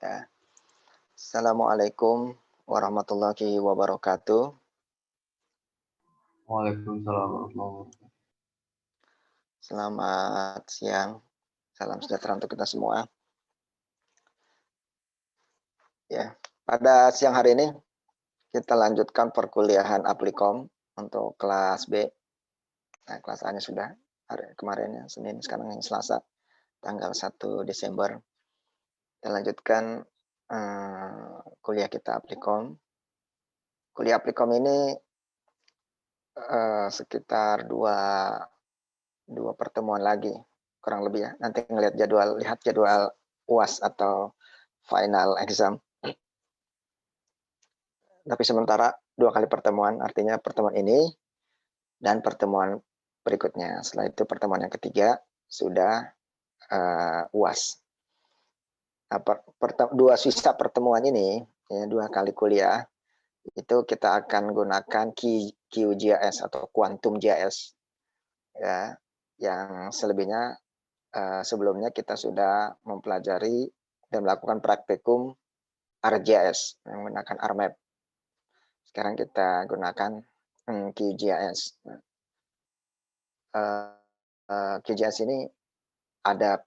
Ya. Assalamualaikum warahmatullahi wabarakatuh. Waalaikumsalam warahmatullahi wabarakatuh. Selamat siang. Salam sejahtera untuk kita semua. Ya, pada siang hari ini kita lanjutkan perkuliahan Aplikom untuk kelas B. Nah, kelas A-nya sudah hari kemarin ya, Senin, sekarang yang Selasa, tanggal 1 Desember. Kita lanjutkan kuliah kita Aplikom. Kuliah Aplikom ini sekitar dua pertemuan lagi kurang lebih ya. Nanti lihat jadwal UAS atau final exam. Tapi sementara 2 kali pertemuan, artinya pertemuan ini dan pertemuan berikutnya. Setelah itu pertemuan yang ketiga sudah UAS. Nah, dua sisa pertemuan ini, ya, 2 kali kuliah, itu kita akan gunakan QGIS atau Quantum GIS. Ya, yang selebihnya sebelumnya kita sudah mempelajari dan melakukan praktikum ArcGIS yang menggunakan ArcMap. Sekarang kita gunakan QGIS. QGIS ini ada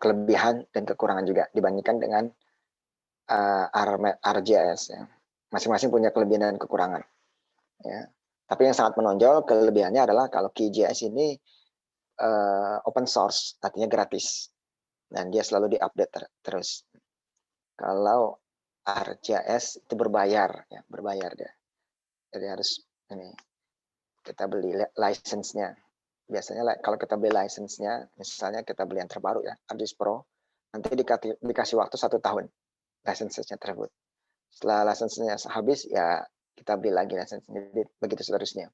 kelebihan dan kekurangan juga dibandingkan dengan ArcGIS. Ya. Masing-masing punya kelebihan dan kekurangan. Ya. Tapi yang sangat menonjol kelebihannya adalah kalau QGIS ini open source, artinya gratis. Dan dia selalu diupdate terus. Kalau ArcGIS itu berbayar, ya, berbayar dia. Jadi harus ini kita beli license-nya. Biasanya kalau kita beli license-nya, misalnya kita beli yang terbaru ya, ArcGIS Pro, nanti dikasih waktu 1 tahun license-nya tersebut. Setelah license-nya habis, ya kita beli lagi license-nya. Jadi begitu seterusnya.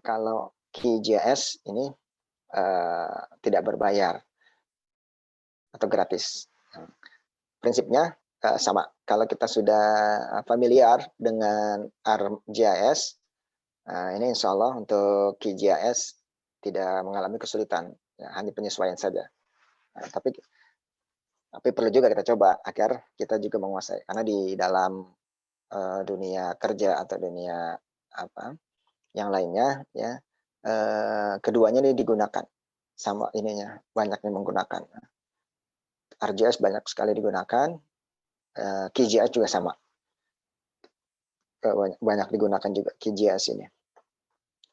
Kalau QGIS ini tidak berbayar atau gratis. Prinsipnya sama. Kalau kita sudah familiar dengan ArcGIS, ini insya Allah untuk QGIS tidak mengalami kesulitan, ya, hanya penyesuaian saja. Nah, tapi perlu juga kita coba agar kita juga menguasai, karena di dalam dunia kerja atau dunia yang lainnya, ya, keduanya ini digunakan sama ininya, banyak yang menggunakan. ArcGIS banyak sekali digunakan, QGIS juga sama, banyak digunakan juga QGIS ini.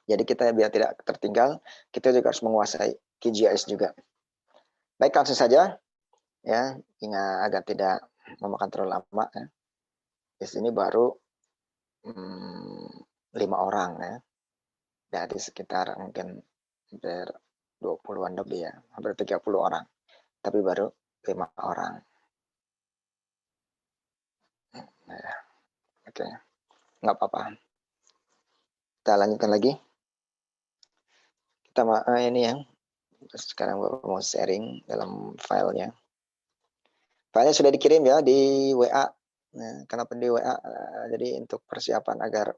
Jadi kita biar tidak tertinggal, kita juga harus menguasai QGIS juga. Baik, langsung saja ya, ingat agar tidak memakan terlalu lama ya. Di sini baru 5 orang ya. Dari sekitar mungkin hampir 20-an lebih ya, hampir 30 orang. Tapi baru 5 orang. Nah, oke, nggak apa-apa. Kita lanjutkan lagi. Kita ini ya, sekarang mau sharing dalam filenya. Filenya sudah dikirim ya di WA. Nah, kenapa di WA? Jadi untuk persiapan agar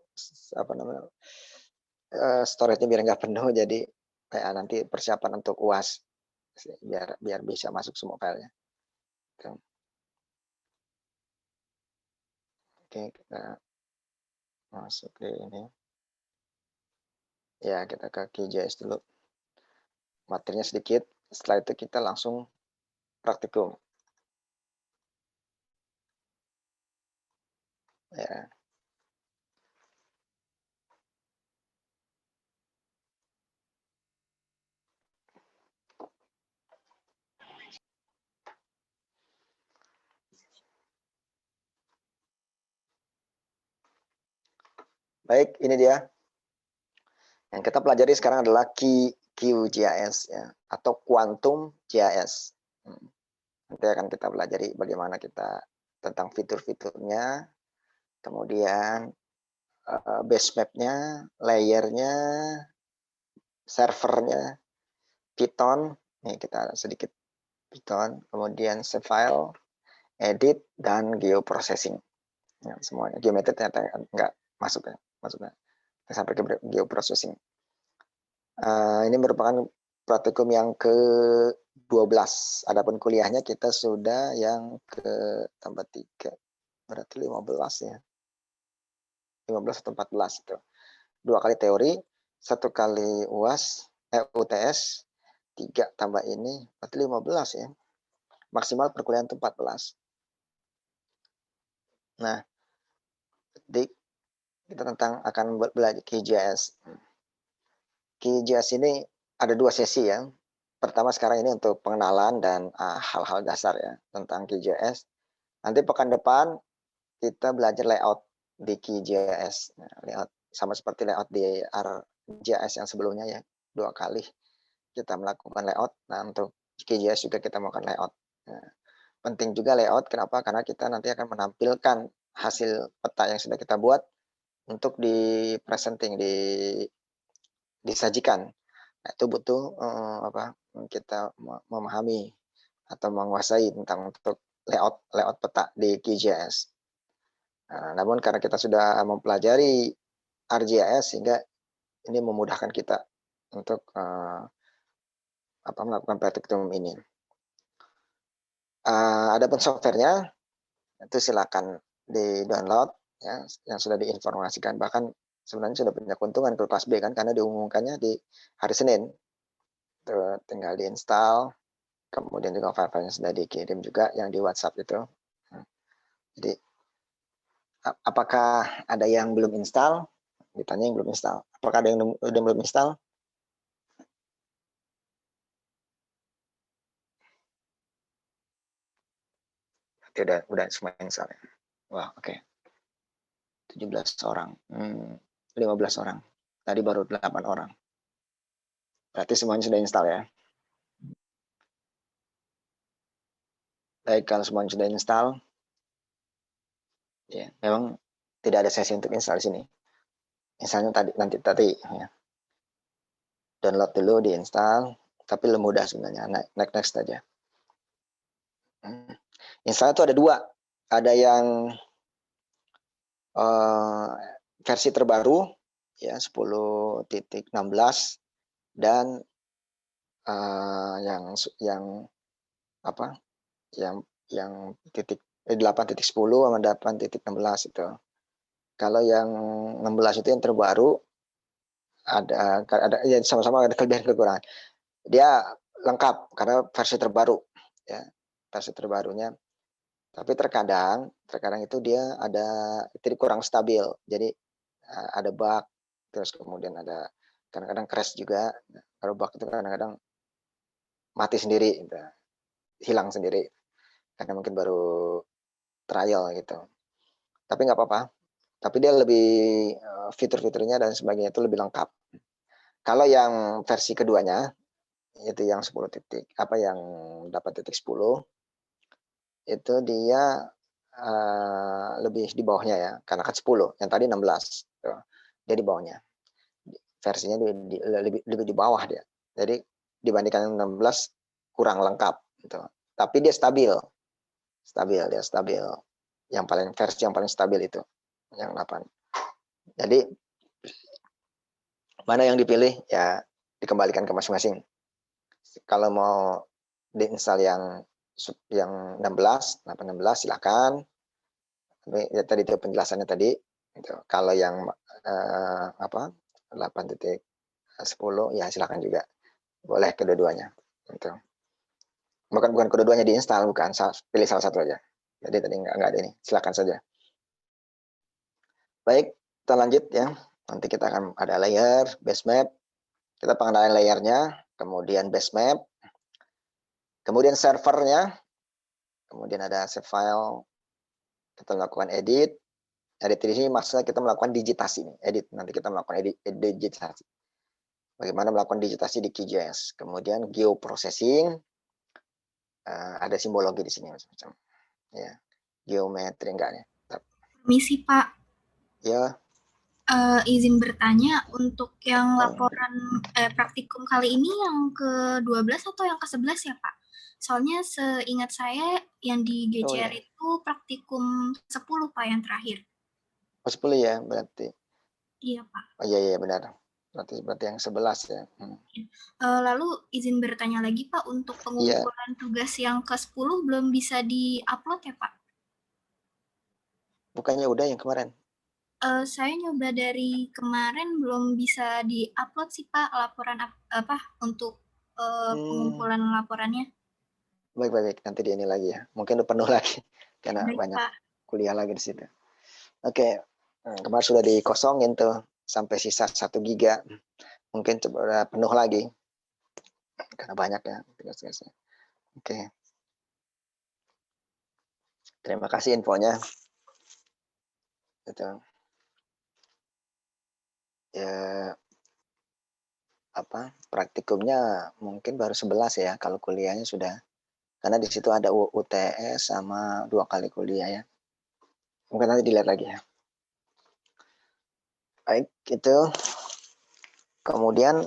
storage-nya biar nggak penuh, jadi nanti persiapan untuk UAS biar bisa masuk semua filenya. Oke, kita masuk di ini. Ya, kita ke QGIS dulu. Materinya sedikit, setelah itu kita langsung praktikum. Ya. Baik, ini dia. Yang kita pelajari sekarang adalah QGIS ya, atau Quantum GIS. Nanti akan kita pelajari bagaimana kita tentang fitur-fiturnya, kemudian base map-nya, layernya, servernya, Python. Nih kita sedikit Python, kemudian save file, edit, dan geoprocessing. Ya, semuanya. Geometri ternyata nggak masuk ya, masuknya. Sampai ke geoprocessing. Ini merupakan praktikum yang ke 12. Adapun kuliahnya kita sudah yang ke tambah 3, berarti 15 ya. 15 atau 14 itu. 2 kali teori, 1 kali UTS, 3 tambah ini, berarti 15 ya. Maksimal perkuliahan itu 14. Nah, kita tentang akan belajar QGIS. QGIS ini ada 2 sesi ya. Pertama sekarang ini untuk pengenalan dan hal-hal dasar ya tentang QGIS. Nanti pekan depan kita belajar layout di QGIS. Nah, layout sama seperti layout di ArcGIS yang sebelumnya ya. 2 kali kita melakukan layout. Nah, untuk QGIS juga kita melakukan layout. Nah, penting juga layout, kenapa? Karena kita nanti akan menampilkan hasil peta yang sudah kita buat untuk di-presenting, disajikan. Nah, itu butuh kita memahami atau menguasai tentang untuk layout peta di QGIS. Nah, namun karena kita sudah mempelajari ArcGIS sehingga ini memudahkan kita untuk melakukan praktik umum ini. Adapun softwarenya itu silakan di-download ya, yang sudah diinformasikan, bahkan sebenarnya sudah punya keuntungan ke kelas B kan, karena diumumkannya di hari Senin. Tuh, tinggal diinstal, kemudian juga file-filenya sudah dikirim juga yang di WhatsApp itu. Jadi apakah ada yang belum install? Ditanya yang belum install. Apakah ada yang udah belum install? Berarti udah semua install ya. Wah, oke. 17 orang. 15 orang. Tadi baru 8 orang. Berarti semuanya sudah install ya. Baik, kalau semuanya sudah install, ya memang tidak ada sesi untuk install di sini. Installnya nanti ya. Download dulu, diinstal, tapi lebih mudah sebenarnya. Next aja. Install itu ada 2. Ada yang versi terbaru ya 10.16 dan yang 8.10 sama 8.16 itu. Kalau yang 16 itu yang terbaru ada ya sama-sama ada kelebihan kekurangan. Dia lengkap karena versi terbaru ya. Versi terbarunya. Tapi terkadang itu dia ada kurang stabil. Jadi ada bug, terus kemudian ada kadang-kadang crash juga. Kalau bug itu kadang-kadang mati sendiri, gitu. Hilang sendiri karena mungkin baru trial gitu. Tapi nggak apa-apa. Tapi dia lebih fitur-fiturnya dan sebagainya itu lebih lengkap. Kalau yang versi keduanya itu yang 8.10 itu dia lebih di bawahnya ya, karena kan 10, yang tadi 16. Dia di bawahnya. Versinya lebih di bawah dia. Jadi dibandingkan yang 16 kurang lengkap gitu. Tapi dia stabil. Versi yang paling stabil itu yang 8. Jadi mana yang dipilih ya dikembalikan ke masing-masing. Kalau mau diinstal yang 16 silakan. Ya tadi itu penjelasannya tadi. Gitu. Kalau yang 8.10 ya silakan juga. Boleh kedua-duanya. Gitu. Bukan kedua-duanya diinstal, bukan. Pilih salah satu aja. Jadi tadi nggak ada ini. Silakan saja. Baik, kita lanjut ya. Nanti kita akan ada layer, base map. Kita pengenalan layernya, kemudian base map, kemudian servernya, kemudian ada save file, kita melakukan edit. Edit di sini maksudnya kita melakukan digitasi. Edit, nanti kita melakukan digitasi. Bagaimana melakukan digitasi di QGIS. Kemudian geoprocessing, ada simbologi di sini macam-macam. Ya, geometri enggaknya. Misi Pak. Ya. Izin bertanya, untuk yang laporan praktikum kali ini yang ke-12 atau yang ke-11 ya Pak? Soalnya seingat saya yang di GCR itu praktikum 10 Pak yang terakhir. 10 ya berarti. Iya Pak. Oh iya benar. berarti yang 11 ya. Lalu izin bertanya lagi Pak, untuk Iya, pengumpulan tugas yang ke-10 belum bisa di-upload ya Pak? bukannya udah yang kemarin? Saya nyoba dari kemarin belum bisa di-upload sih Pak, laporan untuk pengumpulan laporannya. Baik. Nanti di ini lagi ya. Mungkin udah penuh lagi karena Baik banyak Pak. kuliah lagi di situ. Oke, kemarin sudah dikosongin tuh sampai sisa 1 giga. Mungkin coba penuh lagi karena banyak ya tugas-tugasnya. Oke. Terima kasih infonya. Gitu. Ya, praktikumnya mungkin baru 11 ya kalau kuliahnya sudah. Karena di situ ada UTS sama 2 kali kuliah ya. Mungkin nanti dilihat lagi ya. Baik, itu. Kemudian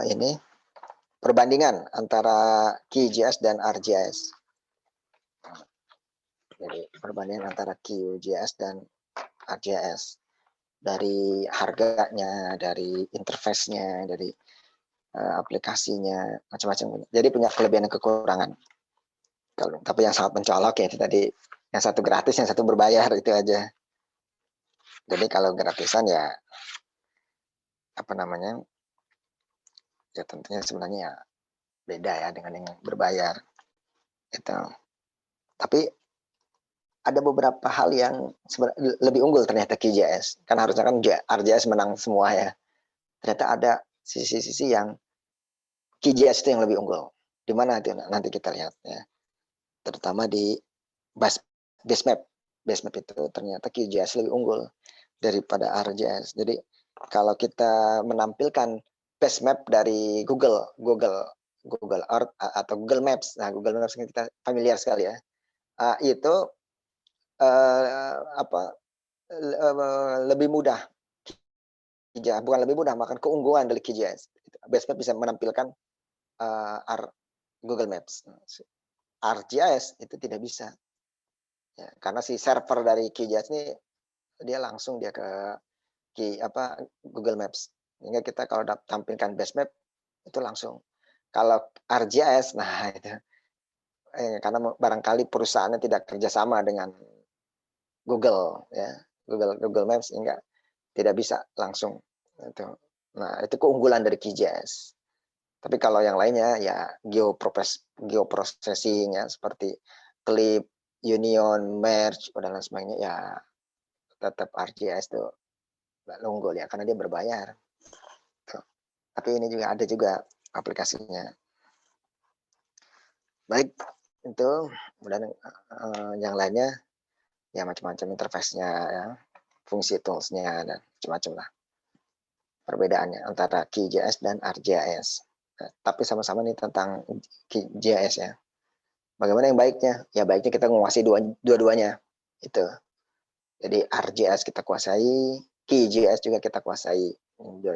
ini perbandingan antara QGIS dan ArcGIS. Jadi perbandingan antara QGIS dan ArcGIS dari harganya, dari interface-nya, dari aplikasinya, macam-macam. Jadi punya kelebihan dan kekurangan. Tapi yang sangat mencolok ya itu tadi, yang satu gratis, yang satu berbayar, itu aja. Jadi kalau gratisan ya ya tentunya sebenarnya ya beda ya dengan yang berbayar. Itu. Tapi ada beberapa hal yang lebih unggul ternyata QGIS. Kan harusnya kan ArcGIS menang semua ya. Ternyata ada sisi-sisi yang QGIS itu yang lebih unggul. Di mana itu nanti kita lihat ya. Terutama di basemap. Basemap itu ternyata QGIS lebih unggul daripada ArcGIS. Jadi kalau kita menampilkan basemap dari Google Earth atau Google Maps. Nah, Google Maps kita familiar sekali ya. Itu lebih mudah, bukan lebih mudah, makan keunggulan dari QGIS. Basemap bisa menampilkan Google Maps. ArcGIS itu tidak bisa, ya, karena si server dari QGIS ini dia langsung ke Google Maps. Sehingga kita kalau tampilkan basemap itu langsung. Kalau ArcGIS, nah itu karena barangkali perusahaannya tidak kerjasama dengan Google ya, Google Maps, sehingga tidak bisa langsung itu. Nah, itu keunggulan dari QGIS. Tapi kalau yang lainnya ya geoprocessing ya, seperti clip, union, merge dan lain sebagainya ya tetap ArcGIS itu unggul ya karena dia berbayar. Tuh. Tapi ini juga ada juga aplikasinya. Baik, itu kemudian yang lainnya ya macam-macam interface-nya ya, fungsi tools-nya dan macam-macam lah. Perbedaannya antara QGIS dan ArcGIS. Tapi sama-sama nih tentang QGIS ya. Bagaimana yang baiknya? Ya baiknya kita menguasai dua-duanya. Itu. Jadi ArcGIS kita kuasai, QGIS juga kita kuasai.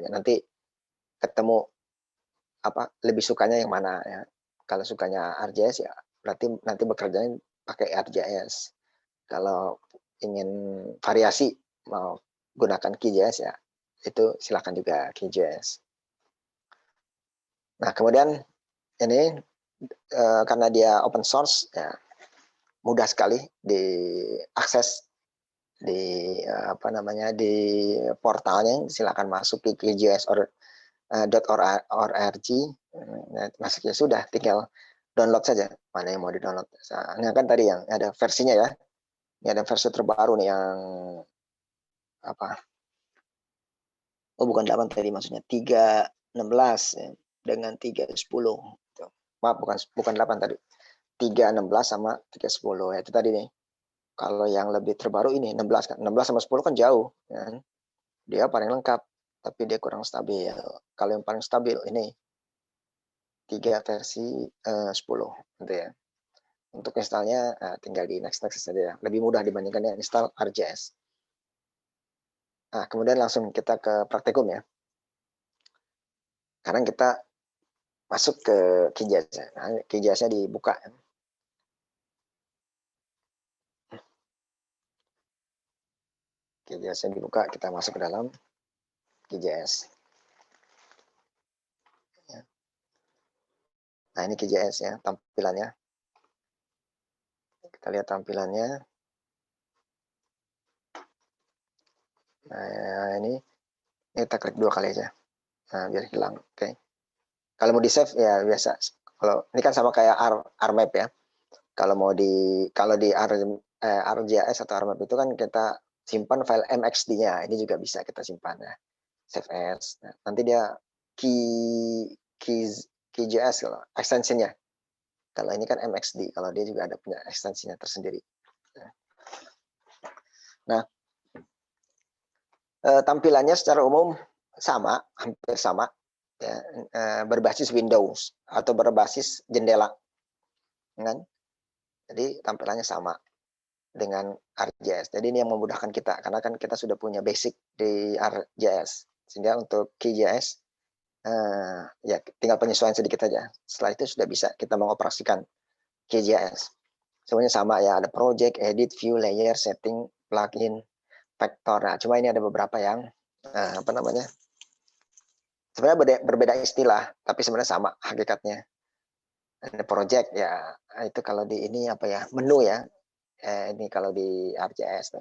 Nanti ketemu lebih sukanya yang mana ya. Kalau sukanya ArcGIS ya berarti nanti bekerjanya pakai ArcGIS. Kalau ingin variasi mau gunakan QGIS ya itu silakan juga QGIS. Nah, kemudian ini karena dia open source ya mudah sekali diakses di di portalnya. Silakan masuk ke QGIS.org. Masuknya sudah, tinggal download saja mana yang mau di download. Ini kan tadi yang ada versinya ya. Ini ada versi terbaru nih yang bukan 8 tadi, maksudnya 3.16 ya, dengan 3.10. Maaf, bukan 8 tadi. 3.16 sama 3.10 ya, itu tadi nih. Kalau yang lebih terbaru ini 16 kan. 16 sama 10 kan jauh kan. Dia paling lengkap, tapi dia kurang stabil. Kalau yang paling stabil ini 3 versi 10 gitu ya. Untuk installnya tinggal di next saja ya. Lebih mudah dibandingkan yang install ArcGIS. Nah, kemudian langsung kita ke praktikum ya. Sekarang kita masuk ke QGIS. Nah, QGIS-nya dibuka. QGIS yang dibuka, kita masuk ke dalam QGIS. Nah, ini QGIS ya, tampilannya. Kita lihat tampilannya. Nah, ini kita klik 2 kali aja. Nah, biar hilang. Oke. Kalau mau di save ya biasa. Kalau ini kan sama kayak RMap ya. Kalau di ArcGIS atau RMap itu kan kita simpan file MXD-nya. Ini juga bisa kita simpan ya. Save as. Nah, nanti dia QGIS kalau extensionnya. Kalau ini kan MXD, kalau dia juga ada punya ekstensinya tersendiri. Nah, tampilannya secara umum sama, hampir sama, ya, berbasis Windows atau berbasis jendela, kan? Jadi tampilannya sama dengan ArcGIS. Jadi ini yang memudahkan kita, karena kan kita sudah punya basic di ArcGIS, sehingga untuk QGIS ya tinggal penyesuaian sedikit saja. Setelah itu sudah bisa kita mengoperasikan QGIS. Semuanya sama ya, ada project, edit, view, layer, setting, plugin, vector. Nah, cuma ini ada beberapa yang apa namanya? Sebenarnya berbeda istilah, tapi sebenarnya sama hakikatnya. Ada project ya, itu kalau di ini apa ya? Menu ya. Ini kalau di ArcGIS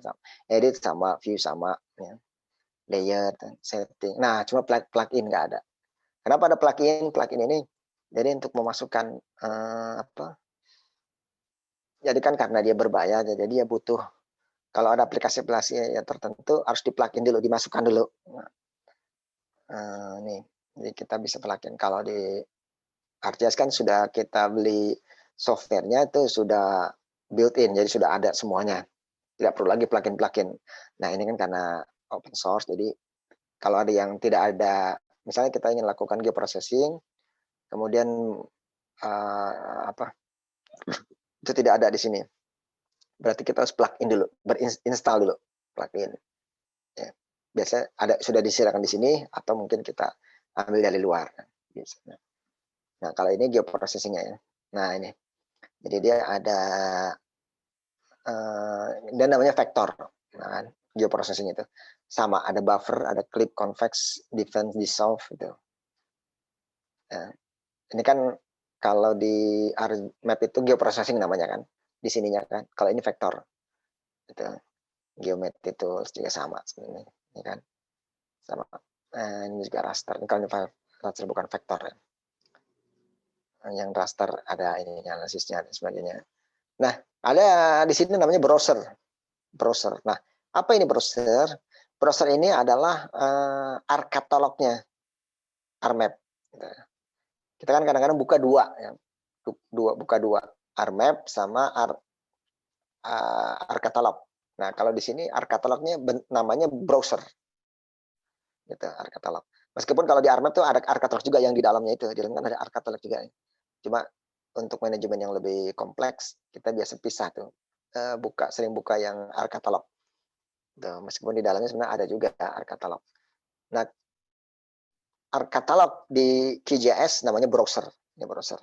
edit sama, view sama, ya. Layer, setting. Nah, cuma plugin nggak ada. Kenapa ada plugin? Plugin ini jadi untuk memasukkan apa? Jadi kan karena dia berbayar, jadi dia butuh, kalau ada aplikasi-aplikasi yang tertentu harus di-plugin dulu, dimasukkan dulu. Nih, jadi kita bisa plugin. Kalau di ArcGIS kan sudah kita beli softwarenya itu sudah built-in, jadi sudah ada semuanya. Tidak perlu lagi plugin-plugin. Nah, ini kan karena open source, jadi kalau ada yang tidak ada, misalnya kita ingin lakukan geoprocessing, kemudian apa? Itu tidak ada di sini. Berarti kita harus plug-in dulu, berinstall dulu plugin. Ya. Biasanya ada sudah disediakan di sini atau mungkin kita ambil dari luar. Biasanya. Nah, kalau ini geoprocessing-nya ya. Nah, ini. Jadi dia ada dan namanya vektor. Nah, kan, geoprocessing itu sama, ada buffer, ada clip, convex, difference, dissolve itu. Nah, ini kan kalau di ArcMap itu geoprocessing namanya kan, di sininya kan. Kalau ini vektor. Itu geometry tools juga sama sebenarnya, ya kan? Sama. Ini juga raster. Ini kalau raster bukan vektor ya. Yang raster ada ini analisisnya dan sebagainya. Nah, ada di sini namanya browser. Browser. Nah, apa ini browser? Browser ini adalah ArcCatalog-nya ArcMap. Kita kan kadang-kadang buka dua, ya. Buka dua, ArcMap sama ArcCatalog. Nah, kalau di sini ArcCatalog-nya namanya browser. Gitu, ArcCatalog. Meskipun kalau di ArcMap tuh ada ArcCatalog juga yang di dalamnya itu, di dalam kan ada ArcCatalog juga. Cuma untuk manajemen yang lebih kompleks, kita biasa pisah tuh. Sering buka yang ArcCatalog. Tuh, meskipun di dalamnya sebenarnya ada juga ArcCatalog. Nah, ArcCatalog di QGIS namanya browser. Ini browser.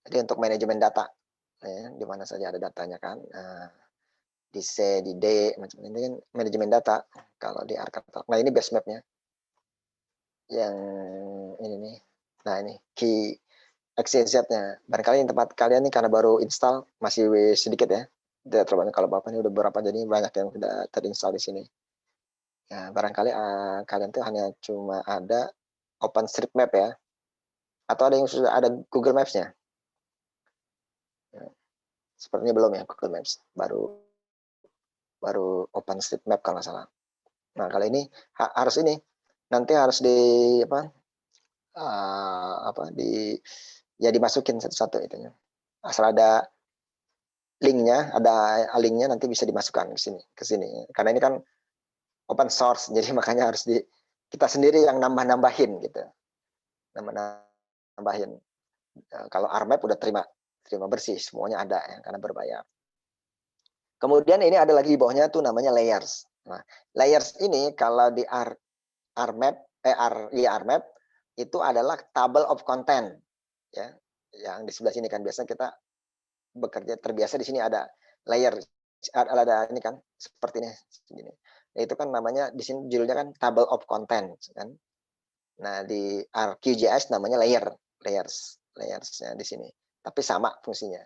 Jadi untuk manajemen data, ya, di mana saja ada datanya kan. Di C, di D, macam ini kan manajemen data. Kalau di ArcCatalog. Nah, ini base map-nya. Yang ini nih. Nah, ini key XYZ-nya. Barangkali tempat kalian ini karena baru install masih sedikit ya. Tidak terlalu banyak. Kalau Bapak ini udah berapa, jadi banyak yang sudah terinstall di sini. Ya, barangkali kalian tuh hanya cuma ada OpenStreetMap ya. Atau ada yang sudah ada Google Maps-nya. Ya, sepertinya belum ya Google Maps. Baru OpenStreetMap kalau nggak salah. Nah, kali ini harus ini. Nanti harus dimasukin satu-satu itunya. Asal ada linknya, nanti bisa dimasukkan ke sini. Karena ini kan open source, jadi makanya harus kita sendiri yang nambahin gitu. Nambahin. Kalau ArcMap udah terima bersih, semuanya ada ya, karena berbayar. Kemudian ini ada lagi di bawahnya tuh namanya layers. Nah, layers ini kalau di ArcMap itu adalah table of content ya. Yang di sebelah sini kan biasanya kita bekerja terbiasa di sini ada layer, ada ini kan seperti ini. Itu kan namanya di sini judulnya kan table of contents kan. Nah, di ArcGIS namanya layersnya di sini. Tapi sama fungsinya.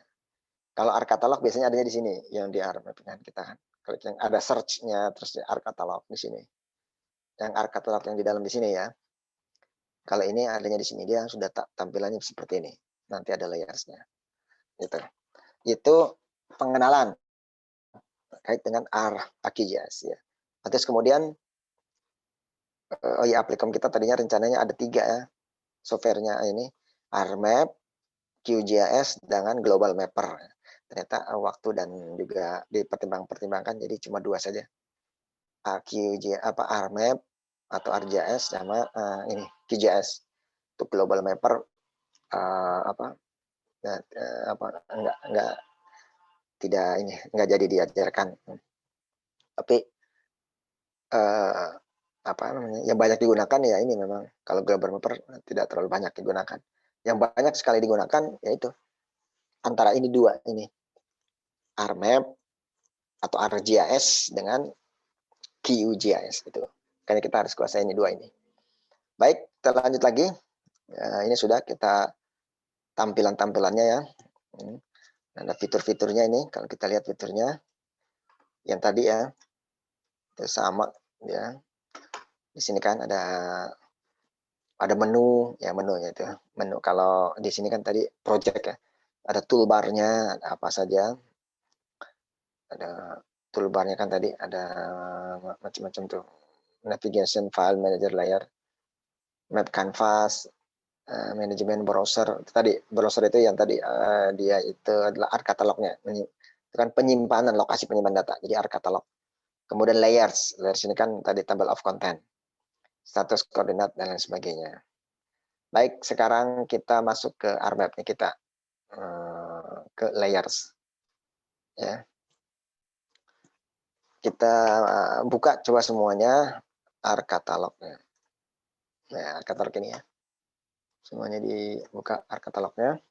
Kalau ArcCatalog biasanya adanya di sini, yang di ArcMap kan kita kan. Kalau yang ada search-nya terus di ArcCatalog di sini. Yang ArcCatalog yang di dalam di sini ya. Kalau ini adanya di sini, dia sudah tampilannya seperti ini. Nanti ada layersnya. Gitu. Itu pengenalan terkait dengan ArcGIS ya. Terus kemudian oh ya, Applikom kita tadinya rencananya ada 3 ya. Softwarenya ini ArcMap, QGIS dengan Global Mapper. Ternyata waktu dan juga dipertimbangkan jadi cuma 2 saja. ArcMap atau ArcGIS sama ini QGIS. Untuk Global Mapper enggak jadi diajarkan. Tapi yang banyak digunakan ya ini memang kalau Global Mapper tidak terlalu banyak digunakan. Yang banyak sekali digunakan yaitu antara ini 2 ini. ArcMap atau ArcGIS dengan QGIS itu. Karena kita harus kuasai ini 2 ini. Baik, kita lanjut lagi. Ini sudah kita tampilannya ya. Ada fitur-fiturnya ini. Kalau kita lihat fiturnya yang tadi ya, itu sama ya. Di sini kan ada menu ya, menunya itu. Menu kalau di sini kan tadi project ya. Ada toolbarnya, ada apa saja. Ada toolbarnya kan tadi ada macam-macam tuh. Navigation, file manager layer, map canvas, manajemen browser. Tadi browser itu yang tadi dia itu adalah ArcCatalognya. Itu kan penyimpanan, lokasi penyimpanan data. Jadi ArcCatalog. Kemudian layers ini kan tadi table of content, status koordinat dan lain sebagainya. Baik, sekarang kita masuk ke ArcMap nih, kita ke layers. Ya. Kita buka coba semuanya ArcCatalognya. Nah, ArcCatalog ini ya. Semuanya dibuka ArcCatalognya.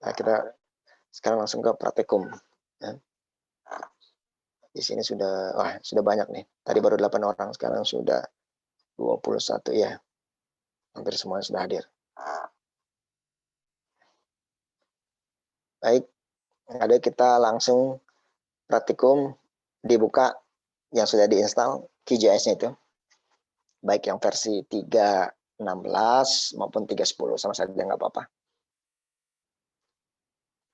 Nah, kita sekarang langsung ke praktikum. Ya. Di sini sudah banyak nih. Tadi baru 8 orang, sekarang sudah 21 ya. Hampir semuanya sudah hadir. Baik, ada kita langsung praktikum dibuka yang sudah diinstal QGIS-nya itu. Baik yang versi 3.16 maupun 3.10 sama saja nggak apa-apa.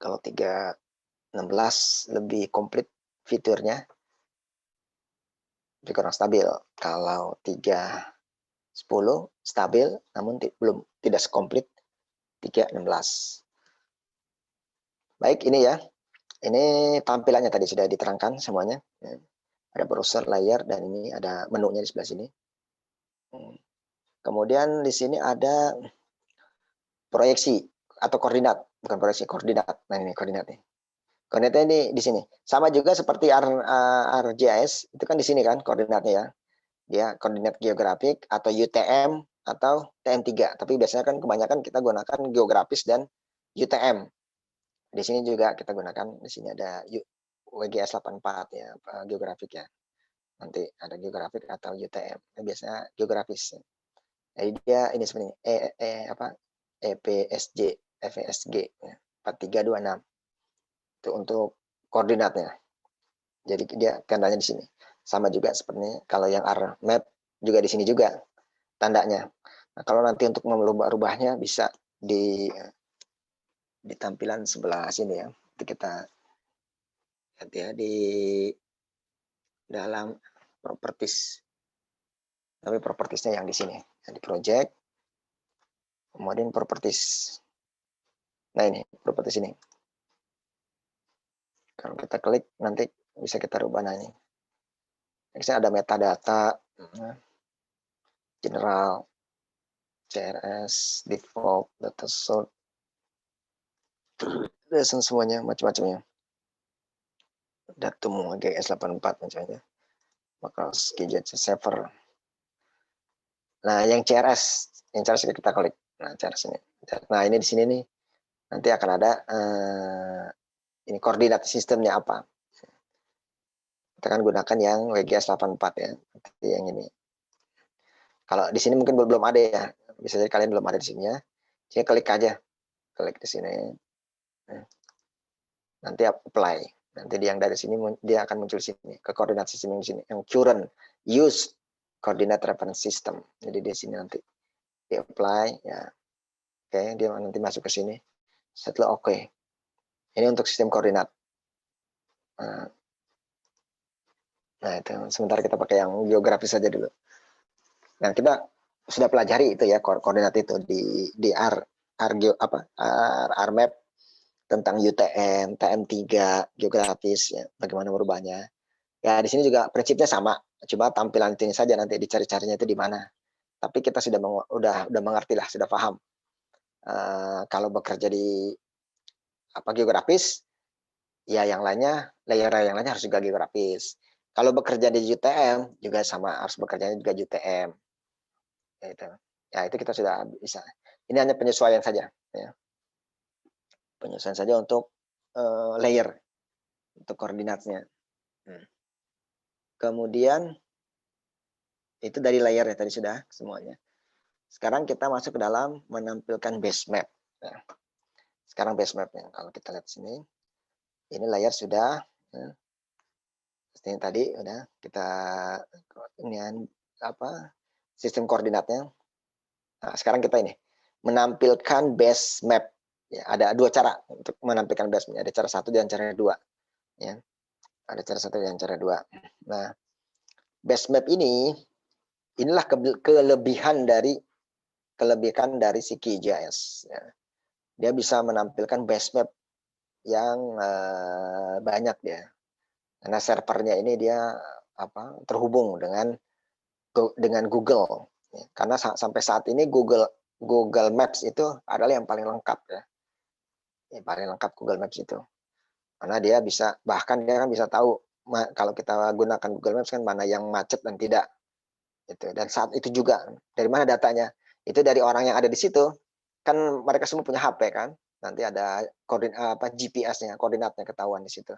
Kalau 3.16 lebih komplit fiturnya, lebih kurang stabil. Kalau 3.10 stabil, namun tidak sekomplit 3.16. Baik, ini ya. Ini tampilannya tadi sudah diterangkan semuanya. Ada browser, layer, dan ini ada menunya di sebelah sini. Kemudian di sini ada proyeksi atau koordinat, bukan proyeksi, koordinat. Nah, ini koordinat nih. Koordinatnya ini di sini. Sama juga seperti ArcGIS, itu kan di sini kan koordinatnya ya. Dia koordinat geografik atau UTM atau TM3. Tapi biasanya kan kebanyakan kita gunakan geografis dan UTM. Di sini juga kita gunakan, di sini ada WGS 84 ya, geografik ya. Nanti ada geografik atau UTM. Biasanya geografis. Jadi dia ini sebenarnya EPSG, FSG ya, 4326. Itu untuk koordinatnya. Jadi dia tandanya di sini. Sama juga seperti kalau yang ArcMap juga di sini juga tandanya. Nah, kalau nanti untuk merubah-rubahnya bisa di tampilan sebelah sini ya. Nanti kita lihat ya di dalam properties. Tapi propertiesnya yang di sini, di project. Kemudian properties. Nah, ini properties ini. Kalau kita klik nanti bisa kita rubah ini. Misalnya ada metadata, general, CRS, default, data sort, dan semuanya macam-macamnya. Datum GS 84 misalnya. Maka gadget saver. Nah, yang CRS kita klik. Nah, CRS ini. Nah, ini di sini nih nanti akan ada ini koordinat sistemnya apa. kita kan gunakan yang WGS 84 ya, seperti yang ini. Kalau di sini mungkin belum ada ya, bisa jadi kalian belum ada di sini ya. Jadi klik aja, klik di sini. Nanti apply. Nanti yang dari sini dia akan muncul sini ke koordinat sistem yang di sini, yang current use coordinate reference system. Jadi di sini nanti di apply ya. Oke, dia nanti masuk ke sini. Setelah oke. Ini untuk sistem koordinat. Nah, itu sementara kita pakai yang geografis saja dulu. Nah, kita sudah pelajari itu ya koordinat itu di RMap tentang UTM, TM3, geografis ya, bagaimana merubahnya. Ya, di sini juga prinsipnya sama, cuma tampilan ini saja nanti dicari-carinya itu di mana. Tapi kita sudah mengerti lah, sudah paham. Kalau bekerja di geografis, ya yang lainnya, layer yang lainnya harus juga geografis. Kalau bekerja di UTM juga sama, harus bekerjanya juga UTM. Ya itu kita sudah bisa. Ini hanya penyesuaian saja, ya. Penyesuaian saja untuk layer, untuk koordinatnya. Kemudian itu dari layer ya tadi sudah semuanya. Sekarang kita masuk ke dalam menampilkan base map. Ya. Sekarang base mapnya, kalau kita lihat sini, ini layer sudah. Ya. Seperti tadi udah kita ini sistem koordinatnya. Nah, sekarang kita ini menampilkan base map. Ya, ada dua cara untuk menampilkan base map. Ada cara satu dan cara dua. Ya. Ada cara satu dan cara dua. Nah, base map inilah kelebihan dari si QGIS. Ya. Dia bisa menampilkan base map yang banyak dia. Karena servernya ini dia terhubung dengan Google. Ya. Karena sampai saat ini Google Maps itu adalah yang paling lengkap ya. Yang paling lengkap Google Maps itu. Karena dia bahkan dia kan bisa tahu kalau kita gunakan Google Maps kan mana yang macet dan tidak. Gitu. Dan saat itu juga dari mana datanya? Itu dari orang yang ada di situ. Kan mereka semua punya HP kan. Nanti ada GPS-nya, koordinatnya ketahuan di situ.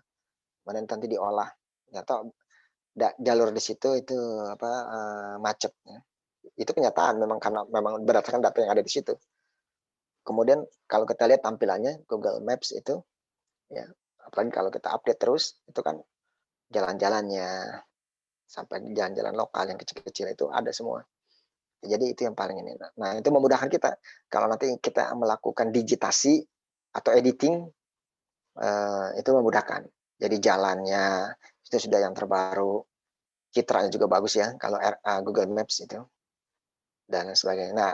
Mana nanti diolah. Atau jalur di situ itu macet. Ya. Itu kenyataan memang karena memang berdasarkan data yang ada di situ. Kemudian kalau kita lihat tampilannya Google Maps itu, ya apalagi kalau kita update terus, itu kan jalan-jalannya sampai jalan-jalan lokal yang kecil-kecil itu ada semua. Jadi itu yang paling ini. Nah itu memudahkan kita kalau nanti kita melakukan digitasi atau editing itu memudahkan. Jadi jalannya itu sudah yang terbaru, citranya juga bagus ya kalau Google Maps itu dan sebagainya. Nah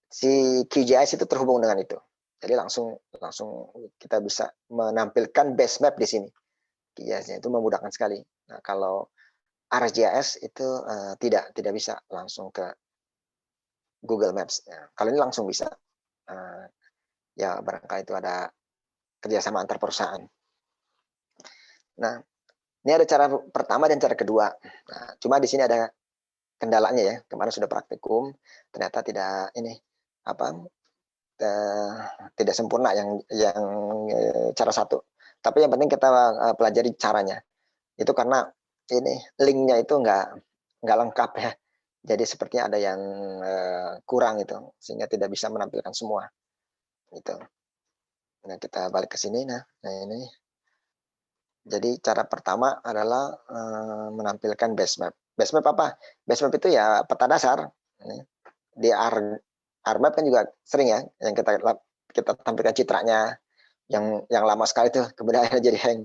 si QGIS itu terhubung dengan itu. Jadi langsung kita bisa menampilkan base map di sini. QGIS-nya itu memudahkan sekali. Nah kalau ArcGIS itu tidak bisa langsung ke Google Maps. Ya, kalau ini langsung bisa. Ya barangkali itu ada kerjasama antar perusahaan. Nah, ini ada cara pertama dan cara kedua. Nah, cuma di sini ada kendalanya ya. Kemarin sudah praktikum, ternyata tidak tidak sempurna yang cara satu. Tapi yang penting kita pelajari caranya. Itu karena ini linknya itu nggak lengkap ya. Jadi sepertinya ada yang kurang itu, sehingga tidak bisa menampilkan semua. Gitu. Nah kita balik ke sini. Nah ini. Jadi cara pertama adalah menampilkan base map. Base map apa? Base map itu ya peta dasar. Di ArcMap kan juga sering ya, yang kita tampilkan citranya, yang lama sekali tuh, kemudian akhirnya jadi hang,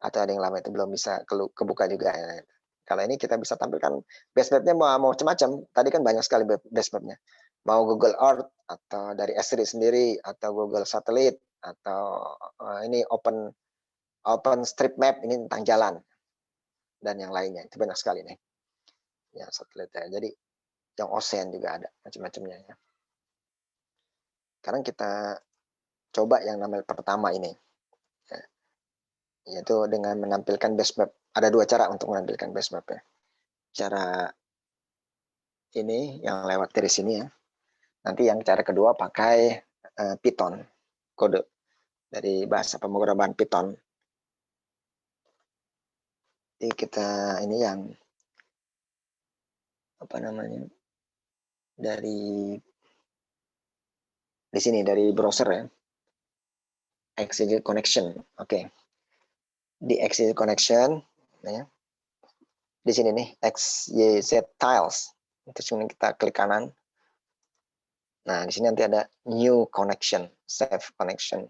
atau ada yang lama itu belum bisa kebuka juga. Ya. Kalau ini kita bisa tampilkan base map-nya mau macam-macam. Tadi kan banyak sekali base map-nya. Mau Google Earth, atau dari Esri sendiri, atau Google Satellite, atau ini OpenStreetMap, ini tentang jalan dan yang lainnya. Itu banyak sekali nih. Ya, satelit ya. Jadi yang ocean juga ada macam-macamnya ya. Sekarang kita coba yang namanya pertama ini. Ya. Yaitu dengan menampilkan base map. Ada dua cara untuk menampilkan base map ya. Cara ini yang lewat dari sini ya. Nanti yang cara kedua pakai Python, kode dari bahasa pemrograman Python. Nanti kita ini yang apa namanya, dari sini dari browser ya, exit connection. Oke. Di exit connection ya, di sini nih XYZ tiles, terus kemudian kita klik kanan. Nah, di sini nanti ada new connection, save connection.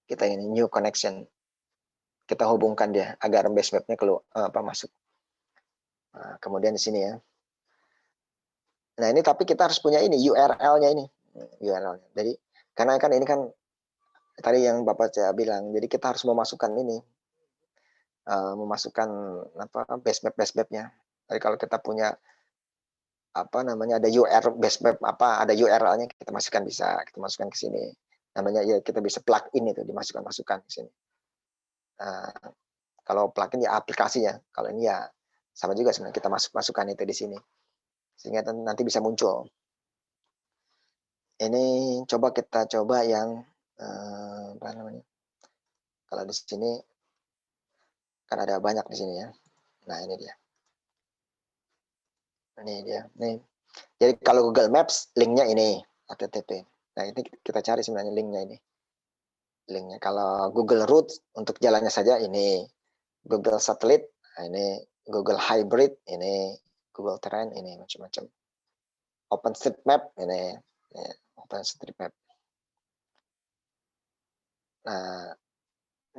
Kita ini new connection, kita hubungkan dia agar base mapnya keluar masuk. Nah, kemudian di sini ya. Nah, ini tapi kita harus punya ini URL-nya ini, URL-nya. Jadi karena kan ini kan tadi yang Bapak saya bilang, jadi kita harus memasukkan ini, memasukkan apa base map-nya. Jadi kalau kita punya apa namanya ada base map apa ada URL-nya kita masukkan, bisa kita masukkan ke sini. Namanya ya kita bisa plug in itu dimasukkan ke sini. Nah, kalau plugin ya aplikasinya, kalau ini ya sama juga sebenarnya kita masukkan itu di sini sehingga nanti bisa muncul. Ini kita coba yang apa namanya? Kalau di sini kan ada banyak di sini ya. Nah, ini dia. Ini dia. Nih. Jadi kalau Google Maps linknya ini http. Nah, ini kita cari sebenarnya linknya ini. Linknya kalau Google Route untuk jalannya saja ini, Google Satellite nah ini, Google Hybrid ini, Google Terrain ini macam-macam. OpenStreetMap ini, ya, OpenStreetMap. Nah,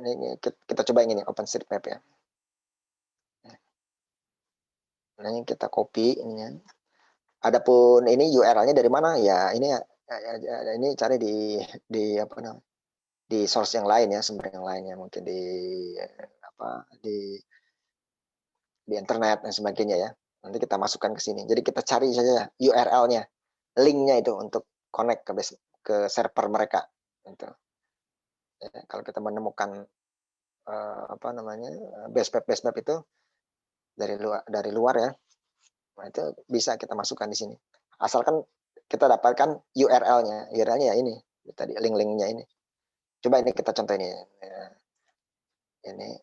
ini kita coba yang ini OpenStreetMap ya. Nah, ini kita copy ininya. Adapun ini URL-nya dari mana ya ini cari di apa namanya? Di source yang lain ya, sumber yang lainnya mungkin di apa di internet dan sebagainya ya. Nanti kita masukkan ke sini. Jadi kita cari saja URL-nya, link-nya itu untuk connect ke server mereka. Gitu. Ya, kalau kita menemukan apa namanya base map itu dari luar ya, nah itu bisa kita masukkan di sini. Asalkan kita dapatkan URL-nya, URL-nya ya ini tadi link-linknya ini. Coba ini kita contoh ini. Ya. Ini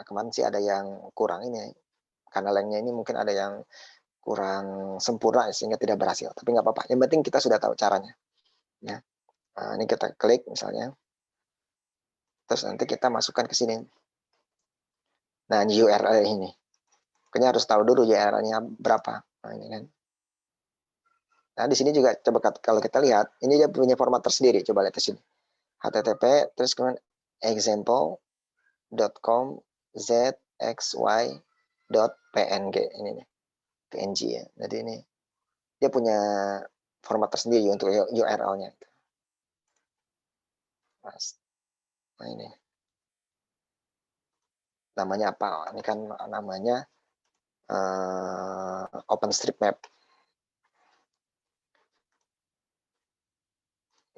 kemarin sih ada yang kurang ini, karena linknya ini mungkin ada yang kurang sempurna sehingga tidak berhasil. Tapi nggak apa-apa. Yang penting kita sudah tahu caranya. Ya. Nah, ini kita klik misalnya. Terus nanti kita masukkan ke sini. Nah, ini URL ini. Pokoknya harus tahu dulu URL-nya berapa. Nah, ini kan. Nah, di sini juga coba kalau kita lihat, ini dia punya format tersendiri. Coba lihat di sini. HTTP terus kemudian example.com zxy.png ini nih. PNG ya. Jadi ini dia punya format tersendiri untuk URL-nya. Nah, ini. Namanya apa? Ini kan namanya OpenStreetMap.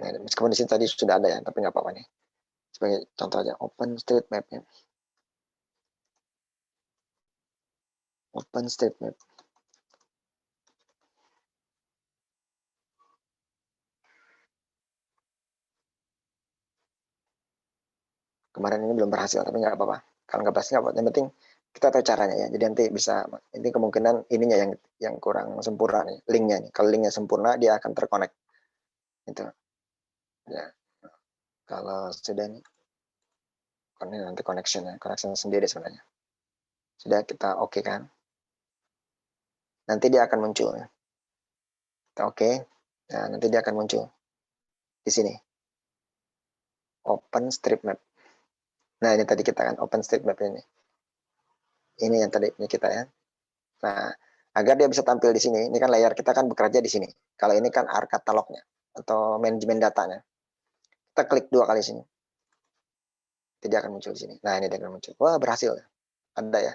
Nah, meskipun di sini tadi sudah ada ya, tapi nggak apa-apa nih. Sebagai contoh aja, OpenStreetMap ya. OpenStreetMap. Kemarin ini belum berhasil, tapi nggak apa-apa. Kalau nggak berhasil, nggak apa-apa. Yang penting kita tahu caranya ya. Jadi nanti bisa, ini kemungkinan ininya yang kurang sempurna nih, linknya nih. Kalau linknya sempurna, dia akan terkonek. Itu. Ya. Kalau sudah nih, ini nanti connection sendiri sebenarnya. Sudah kita oke kan? Nanti dia akan muncul. Kita oke. Nah, nanti dia akan muncul di sini. OpenStreetMap. Nah, ini tadi kita kan OpenStreetMap ini. Ini yang tadi ini kita ya. Nah, agar dia bisa tampil di sini, ini kan layar kita kan bekerja di sini. Kalau ini kan katalognya atau manajemen datanya. Kita klik 2 kali sini. Dia akan muncul di sini. Nah, ini dia akan muncul. Wah, berhasil. Ada ya.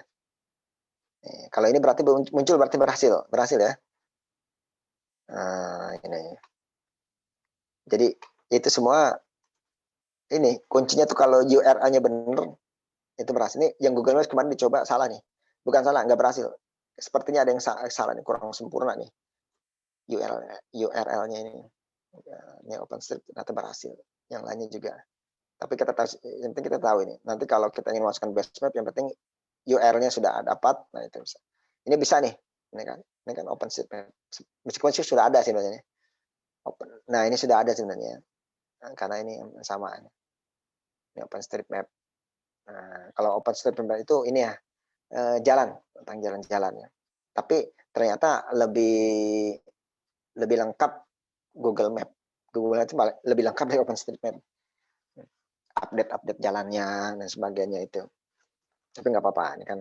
Nih, kalau ini berarti muncul berarti berhasil. Berhasil ya. Nah, ini. Jadi itu semua ini kuncinya tuh kalau URL-nya benar itu berhasil. Ini yang Google Maps kemarin dicoba salah nih. Bukan salah, nggak berhasil. Sepertinya ada yang salah nih, kurang sempurna nih. URL-nya ini. Ini OpenStreetMap ternyata berhasil. Yang lainnya juga. Tapi kita tahu, yang penting kita tahu ini. Nanti kalau kita ingin masukkan base map, yang penting URL-nya sudah dapat. Nah itu bisa. Ini bisa nih. Ini kan OpenStreetMap. Meskipun sudah ada sebenarnya. Nah ini sudah ada sebenarnya. Nah, karena ini sama. Ini OpenStreetMap. Nah, kalau OpenStreetMap itu ini ya, jalan, tentang jalan-jalan ya. Tapi ternyata lebih lengkap Google Map. Google Map itu lebih lengkap dari OpenStreetMap. Update jalannya dan sebagainya itu. Tapi nggak apa-apa, ini kan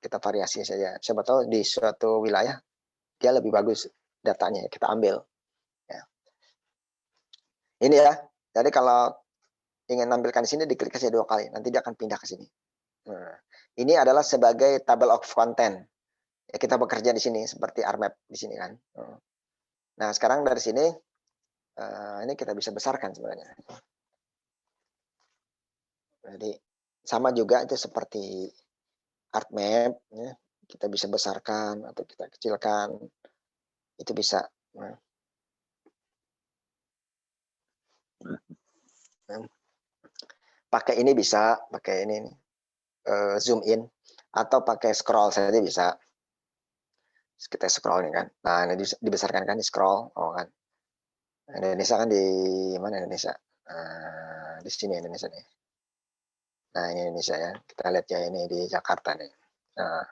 kita variasi saja. Siapa tahu di suatu wilayah dia lebih bagus datanya, kita ambil. Ya. Ini ya, jadi kalau ingin tampilkan di sini diklik saja 2 kali, nanti dia akan pindah ke sini. Nah, ini adalah sebagai table of content. Ya, kita bekerja di sini seperti RMap di sini kan. Nah sekarang dari sini ini kita bisa besarkan sebenarnya. Jadi sama juga itu seperti ArtMap, ya. Kita bisa besarkan atau kita kecilkan, itu bisa. Nah. Pakai ini bisa, pakai ini zoom in, atau pakai scroll saja bisa. Kita scroll nih kan. Nah ini dibesarkan kan, di scroll, kan. Indonesia kan di mana Indonesia? Di sini Indonesia nih. Nah ini Indonesia ya, kita lihat ya ini di Jakarta nih. Nah,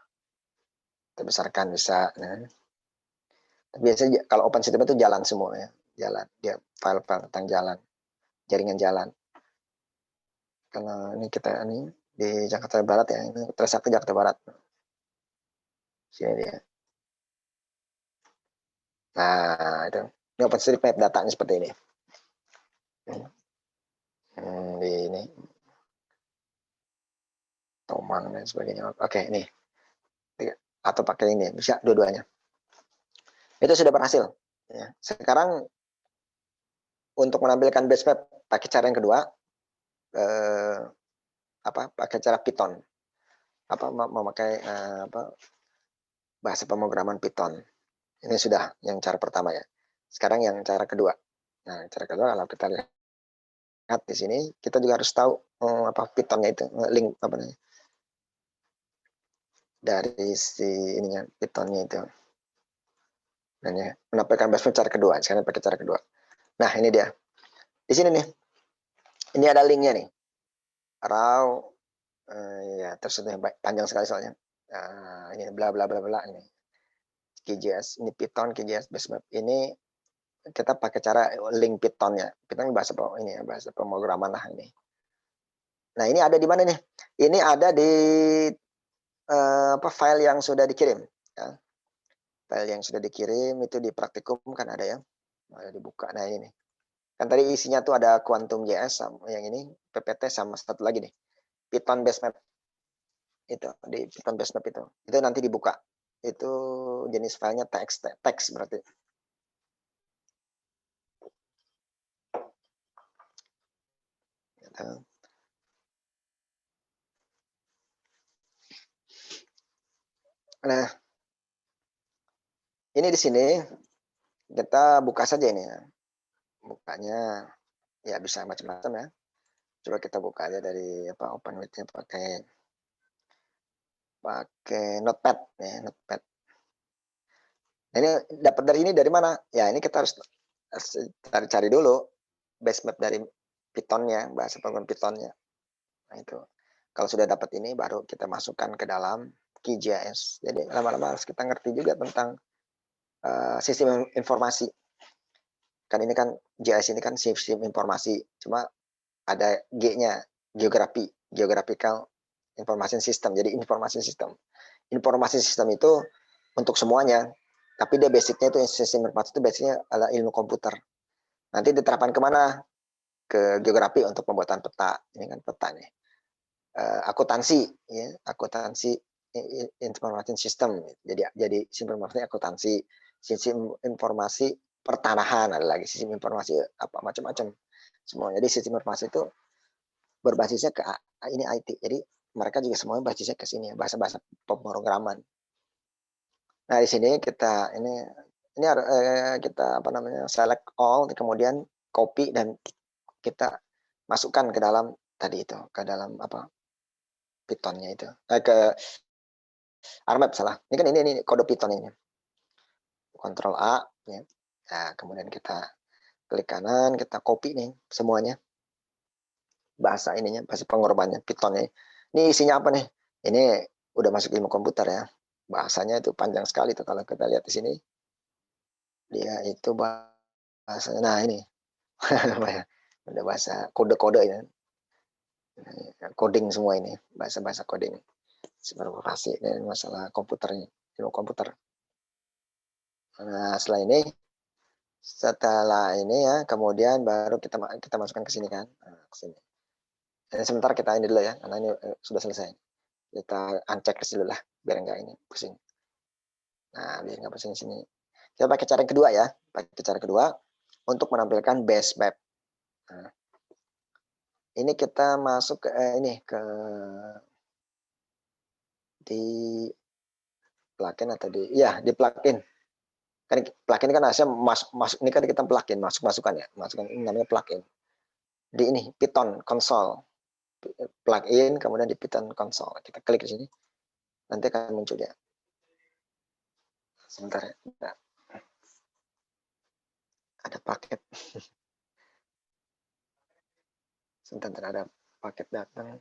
kita besarkan bisa. Nah. Biasanya kalau OpenStreetMap itu jalan semua ya, jalan. Dia file-file tentang jalan, jaringan jalan. Kalau ini kita ini di Jakarta Barat ya, ini Trisakti Jakarta Barat. Sini dia. Nah itu, ini OpenStreetMap datanya seperti ini. Di ini. Tomang dan sebagainya. Oke, ini. Atau pakai ini, bisa dua-duanya. Itu sudah berhasil. Ya. Sekarang untuk menampilkan base map pakai cara yang kedua, pakai cara Python. Memakai bahasa pemrograman Python. Ini sudah yang cara pertama ya. Sekarang yang cara kedua. Nah, cara kedua kalau kita lihat di sini, kita juga harus tahu Python-nya itu, link apa namanya, dari si ininya Python-nya itu. Dan ya, menampilkan base map cara kedua. Sekarang pakai cara kedua. Nah, ini dia. Di sini nih. Ini ada linknya nih. Raw ya terusnya panjang sekali soalnya. Nah, ini bla bla bla bla ini. QGIS, ini Python, QGIS base map. Ini kita pakai cara link Python-nya. Python bahasa ini ya, bahasa pemrograman lah ini. Nah, ini ada di mana nih? Ini ada di file yang sudah dikirim ya. File yang sudah dikirim itu di praktikum kan ada ya. Ada dibuka. Nah, ini nih. Kan tadi isinya tuh ada Quantum JS sama yang ini, PPT sama satu lagi nih. Python base map. Itu di Python base map itu. Itu nanti dibuka. Itu jenis filenya teks berarti. Gitu. Nah, ini di sini kita buka saja ini ya. Bukanya ya bisa macam-macam ya. Coba kita buka aja dari OpenWidth-nya pakai Notepad ya, Notepad. Nah, ini dapat dari ini dari mana? Ya ini kita harus cari dulu base map dari Python-nya, bahasa pemrograman Python-nya. Nah itu. Kalau sudah dapat ini baru kita masukkan ke dalam QGIS. Jadi lama-lama harus kita ngerti juga tentang sistem informasi. Kan ini kan GIS ini kan sistem informasi, cuma ada G-nya, geographical information system. Jadi informasi sistem. Informasi sistem itu untuk semuanya, tapi dia basicnya itu sistem informasi itu basicnya adalah ilmu komputer. Nanti diterapkan kemana? Ke geografi untuk pembuatan peta. Ini kan peta nih. Akuntansi, ya, akuntansi information system. Jadi sistem informasi akuntansi, sistem informasi pertanahan, ada lagi sistem informasi apa macam-macam semua. Jadi sistem informasi itu berbasisnya ke ini IT. Jadi mereka juga semuanya basisnya ke sini, bahasa-bahasa pemrograman. Nah di sini kita ini kita select all, kemudian copy dan kita masukkan ke dalam tadi itu ke dalam apa Python-nya itu ke RMap salah. Ini kan ini kode Python ini. Ctrl A ya. Nah, kemudian kita klik kanan, kita copy nih semuanya. Bahasa ininya, bahasa pengorbannya Python-nya. Ini isinya apa nih? Ini udah masuk ilmu komputer ya. Bahasanya itu panjang sekali tuh kalau kita lihat di sini. Dia itu bahasanya nah ini. Udah bahasa kode-kode ya. Coding semua ini, bahasa-bahasa coding. Seperti dan masalah komputernya, ilmu komputer. Nah, setelah ini ya, kemudian baru kita masukkan ke sini kan. Nah, ke sini. Dan sebentar kita ini dulu ya, karena ini sudah selesai. Kita uncheck dulu lah, biar enggak ini pusing. Nah, biar enggak pusing sini. Kita pakai cara yang kedua ya, pakai cara kedua untuk menampilkan base map. Nah, ini kita masuk ke ini ke di plugin atau di plugin. Kan plugin kan harusnya masuk ini kan kita plugin masukkan ya, masukkan ini namanya plugin. Di ini Python console. Plugin kemudian di Python console. Kita klik di sini. Nanti akan muncul ya. Sebentar ya. Nah, ada paket. Sebentar ada paket datang.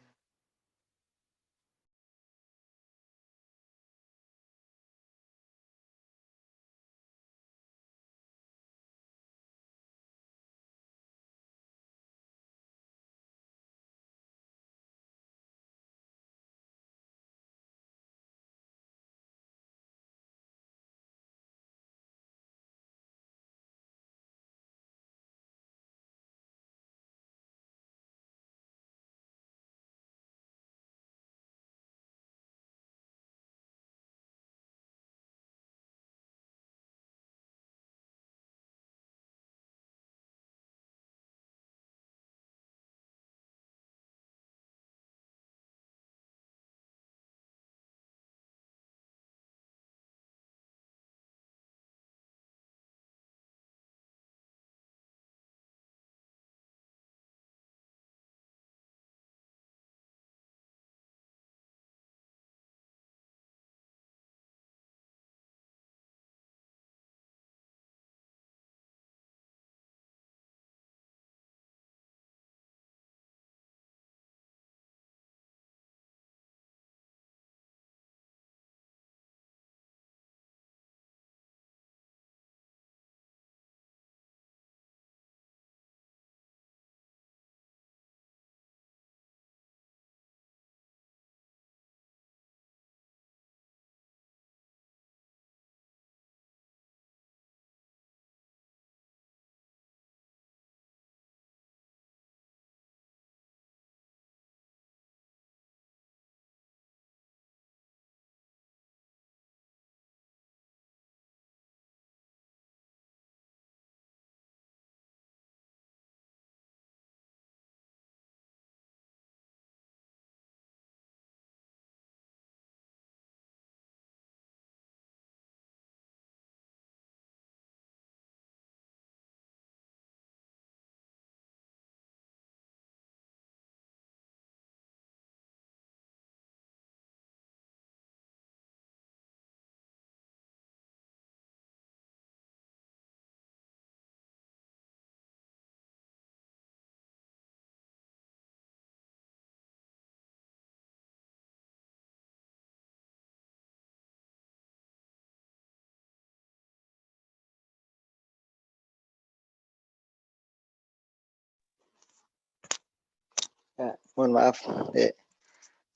Ya, mohon maaf.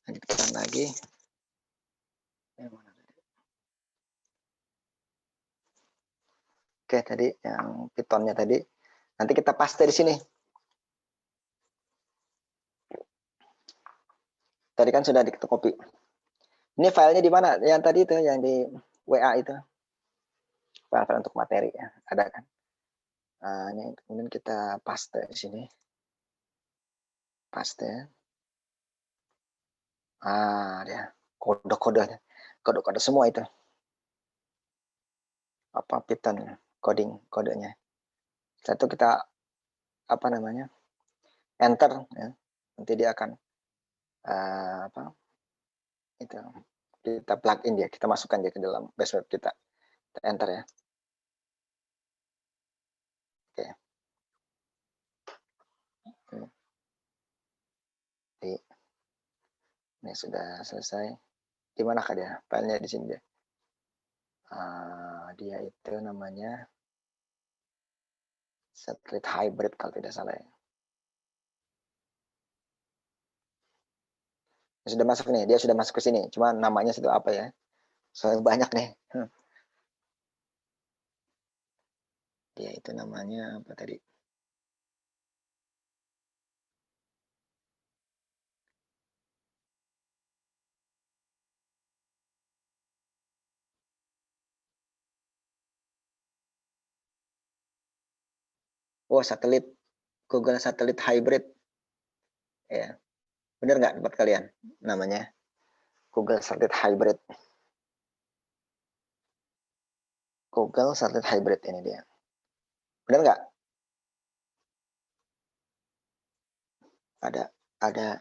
Lanjutkan lagi. Oke, tadi yang Python-nya tadi. Nanti kita paste di sini. Tadi kan sudah kita copy. Ini filenya di mana? Yang tadi itu, yang di WA itu. File untuk materi ya, ada kan? Nah, ini kemudian kita paste di sini. Paste. Dia kode-kodenya. Kode-kode semua itu. Apa Python coding kodenya. Setelah itu kita apa namanya? Enter ya. Nanti dia akan itu kita plug in dia, kita masukkan dia ke dalam base map kita. Kita enter ya. Oke. Ini sudah selesai. Di manakah dia? Filenya di sini dia. Dia itu namanya satellite hybrid kalau tidak salah ya. Dia sudah masuk nih, dia sudah masuk ke sini. Cuma namanya itu apa ya? Soalnya banyak nih. Dia itu namanya apa tadi? Oh, satelit Google Satellite Hybrid. Ya. Benar nggak buat kalian namanya? Google Satellite Hybrid. Google Satellite Hybrid ini dia. Benar nggak? Ada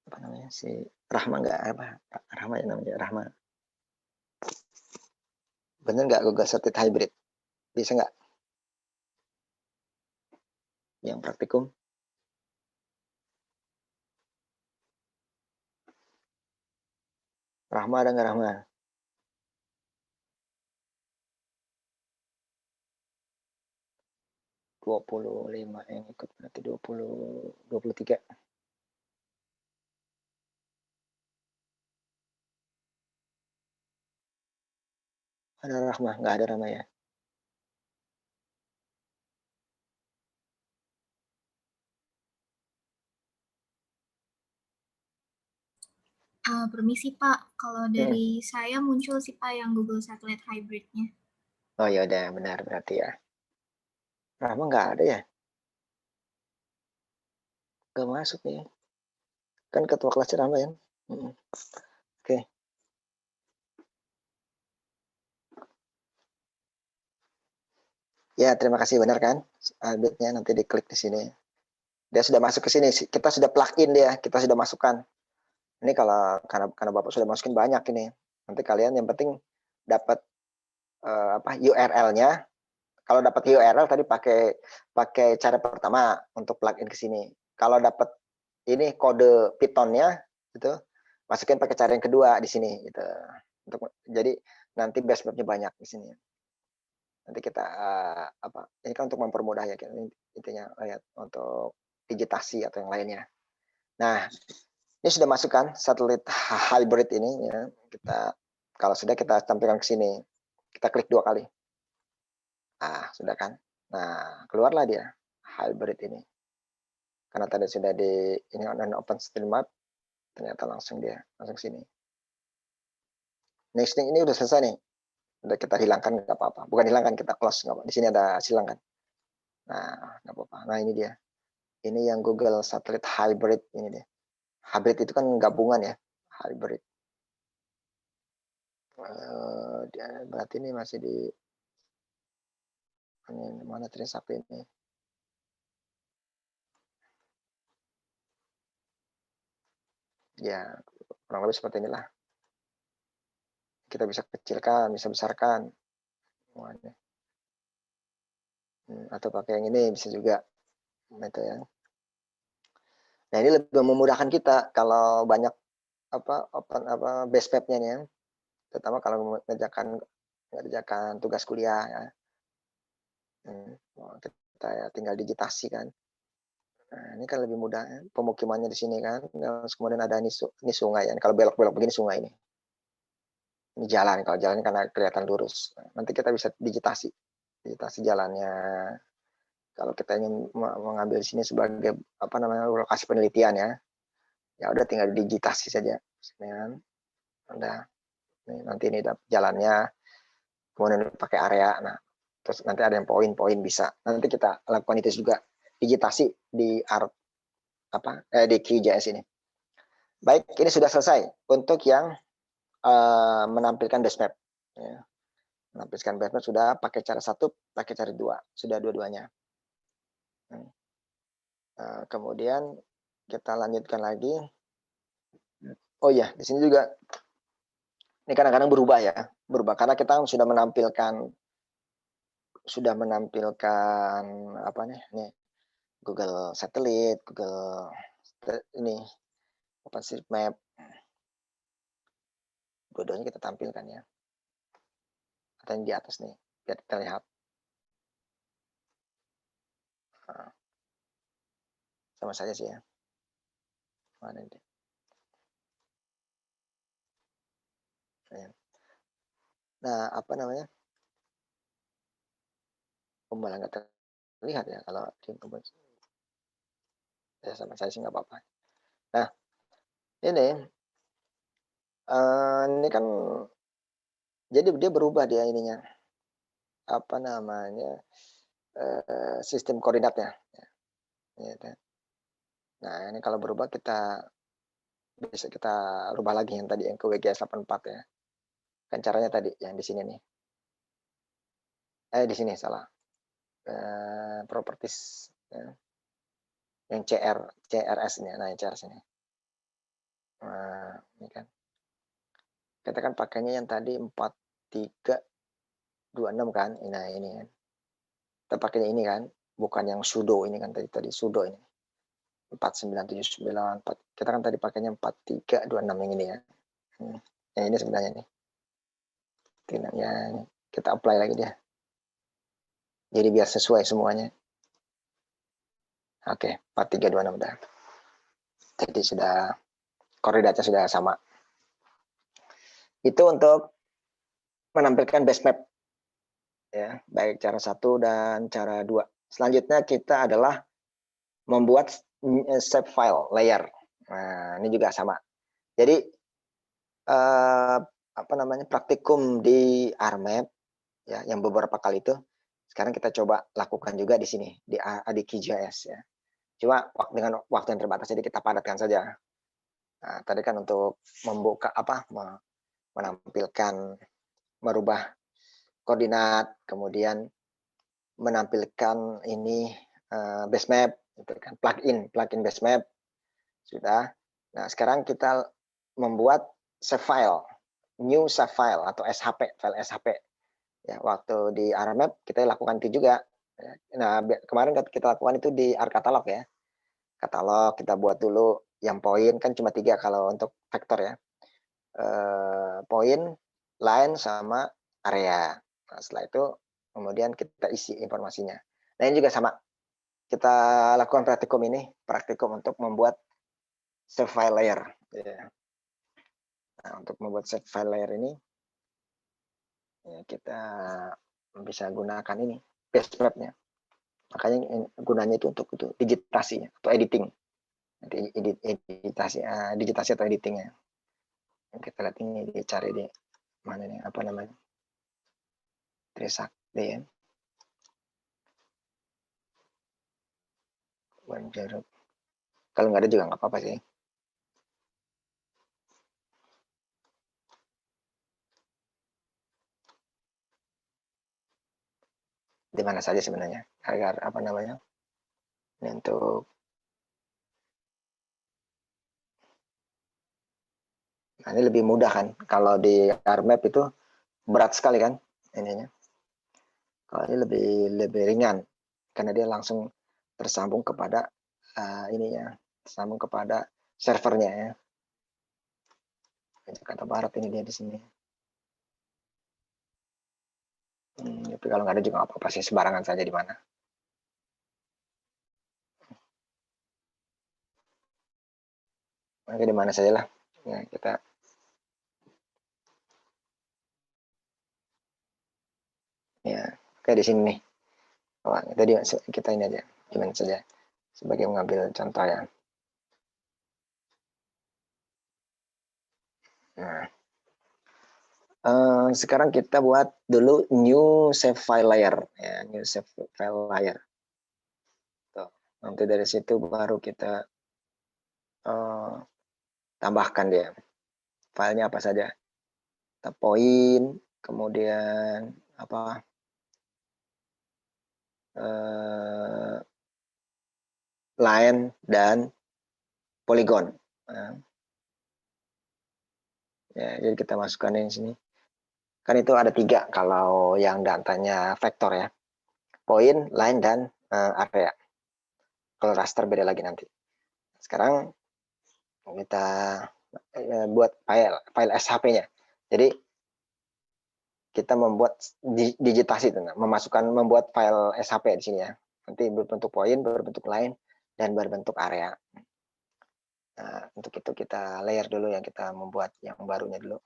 apa namanya si Rahma nggak apa? Rahma ya namanya Rahma. Benar nggak Google Satellite Hybrid? Bisa nggak? Yang praktikum? Rahma ada nggak Rahma? ...25 yang ikut berarti 23. Ada Rahma? Nggak ada Rahma ya? Permisi Pak, kalau dari saya muncul sih Pak yang Google Satellite Hybrid-nya. Oh ya udah benar berarti ya. Rahma nggak ada ya? Nggak masuk nih. Kan ketua kelas Rahma ya. Oke. Ya terima kasih benar kan? Update-nya nanti diklik di sini. Dia sudah masuk ke sini. Kita sudah plug in dia. Kita sudah masukkan. Ini kalau karena Bapak sudah masukin banyak ini. Nanti kalian yang penting dapat URL-nya. Kalau dapat URL tadi pakai cara pertama untuk plugin ke sini. Kalau dapat ini kode Python-nya gitu, masukin pakai cara yang kedua di sini gitu. Jadi nanti base map-nya banyak di sini. Nanti kita ini kan untuk mempermudah ya intinya lihat untuk digitasi atau yang lainnya. Nah, ini sudah masukkan satelit hybrid ini ya. Kalau sudah kita tampilkan ke sini. Kita klik 2 kali. Sudah kan? Nah, keluarlah dia hybrid ini. Karena tadi sudah ini on OpenStreetMap, ternyata langsung sini. Next ini udah selesai nih. Udah kita hilangkan nggak apa-apa. Bukan hilangkan, kita close nggak apa-apa. Di sini ada silangkan. Nah, nggak apa-apa. Nah, ini dia. Ini yang Google Satellite Hybrid ini dia. Hybrid itu kan gabungan ya. Hybrid. Dia berarti ini masih di ini mana Trisakti ini. Ya, kurang lebih seperti inilah. Kita bisa kecilkan, bisa besarkan. Atau pakai yang ini bisa juga. Itu ya. Nah, ini lebih memudahkan kita kalau banyak base map-nya nih ya. Terutama kalau mengerjakan tugas kuliah ya. Kita ya tinggal digitasi kan. Nah, ini kan lebih mudah ya. Pemukimannya di sini kan. Terus kemudian ada ini sungai ya. Kalau belok-belok begini sungai ini. Ini jalan, kalau jalan karena kelihatan lurus. Nanti kita bisa digitasi jalannya. Kalau kita ingin mengambil sini sebagai lokasi penelitian ya udah tinggal digitasi saja. Kan? Udah. Nanti ini jalannya, kemudian pakai area. Nah, terus nanti ada yang poin-poin bisa. Nanti kita lakukan itu juga digitasi di di QGIS ini. Baik, ini sudah selesai untuk yang menampilkan base map. Ya. Menampilkan base map sudah pakai cara 1, pakai cara 2, sudah dua-duanya. Kemudian kita lanjutkan lagi. Oh iya, di sini juga ini kadang-kadang berubah ya, berubah karena kita sudah menampilkan apa nih, Google Satelit, Google ini OpenStreetMap, dua-duanya kita tampilkan ya. Atau yang di atas nih, biar kita lihat. Sama saja sih ya. Mana ini? Nah, apa namanya? Malah nggak terlihat ya kalau di ya sama saya sih nggak apa-apa. Nah, ini kan jadi dia berubah dia ininya, apa namanya, sistem koordinatnya. Gitu. Nah, ini kalau berubah bisa kita rubah lagi yang tadi yang ke WGS 84 ya. Kan caranya tadi yang di sini nih. Di sini salah. Properties ya. Yang CRS ini. Nah, yang CRS ini. Nah, ini kan. Kita kan pakainya yang tadi 4326 kan. Nah, ini kan. Kita pakainya ini kan, bukan yang sudo ini kan tadi sudo ini. 4979. Kita kan tadi pakainya 4326 yang ini ya. Yang ini sebenarnya nih. Tinanya kita apply lagi dia. Jadi biar sesuai semuanya. Oke, 4326 udah. Jadi sudah koordinatnya sudah sama. Itu untuk menampilkan base map. Ya, baik cara 1 dan cara 2. Selanjutnya kita adalah membuat shape file layer. Nah, ini juga sama. Jadi apa namanya? Praktikum di RMap ya, yang beberapa kali itu sekarang kita coba lakukan juga di sini di QGIS ya. Cuma dengan waktu yang terbatas jadi kita padatkan saja. Nah, tadi kan untuk membuka menampilkan merubah koordinat, kemudian menampilkan ini base map, gitu kan, plugin base map sudah. Nah, sekarang kita membuat save file, new save file atau SHP, file SHP. Ya, waktu di RMap kita lakukan itu juga. Nah, kemarin kita lakukan itu di R-Katalog ya. Katalog kita buat dulu yang poin kan cuma 3 kalau untuk vektor ya. Poin, line, sama area. Nah, setelah itu kemudian kita isi informasinya. Nah, ini juga sama. Kita lakukan praktikum untuk membuat save file layer. Nah, untuk membuat save file layer ini, ya kita bisa gunakan ini, base map-nya. Makanya gunanya itu untuk itu, digitasi atau editing. Nanti digitasi atau editingnya. Kita lihat ini dicari di mana nih, apa namanya? Trisakti ya. Banjaruk. Kalau nggak ada juga nggak apa-apa sih. Di mana saja sebenarnya. Agar apa namanya? Ini untuk nah, ini lebih mudah kan. Kalau di RMap itu berat sekali kan ininya. Kalau ini lebih ringan karena dia langsung tersambung kepada ininya, tersambung kepada servernya ya. Jakarta Barat ini dia di sini. Tapi kalau nggak ada juga nggak apa-apa sih, sembarangan saja di mana. Oke, di mana saja lah. Ya, kita ya, kayak di sini nih. Oh, tadi kita ini aja, gimana saja sebagai mengambil contoh ya. Nah, sekarang kita buat dulu new save file layer ya, new save file layer. Tuh, nanti dari situ baru kita tambahkan dia filenya apa saja, poin, kemudian apa line, dan polygon. Nah, ya, jadi kita masukkan di sini. Kan itu ada 3 kalau yang datanya vektor ya. Point, line, dan area. Kalau raster beda lagi nanti. Sekarang kita buat file SHP-nya. Jadi kita membuat digitasi, membuat file SHP di sini ya. Nanti berbentuk point, berbentuk line, dan berbentuk area. Nah, untuk itu kita layer dulu yang kita membuat yang barunya dulu.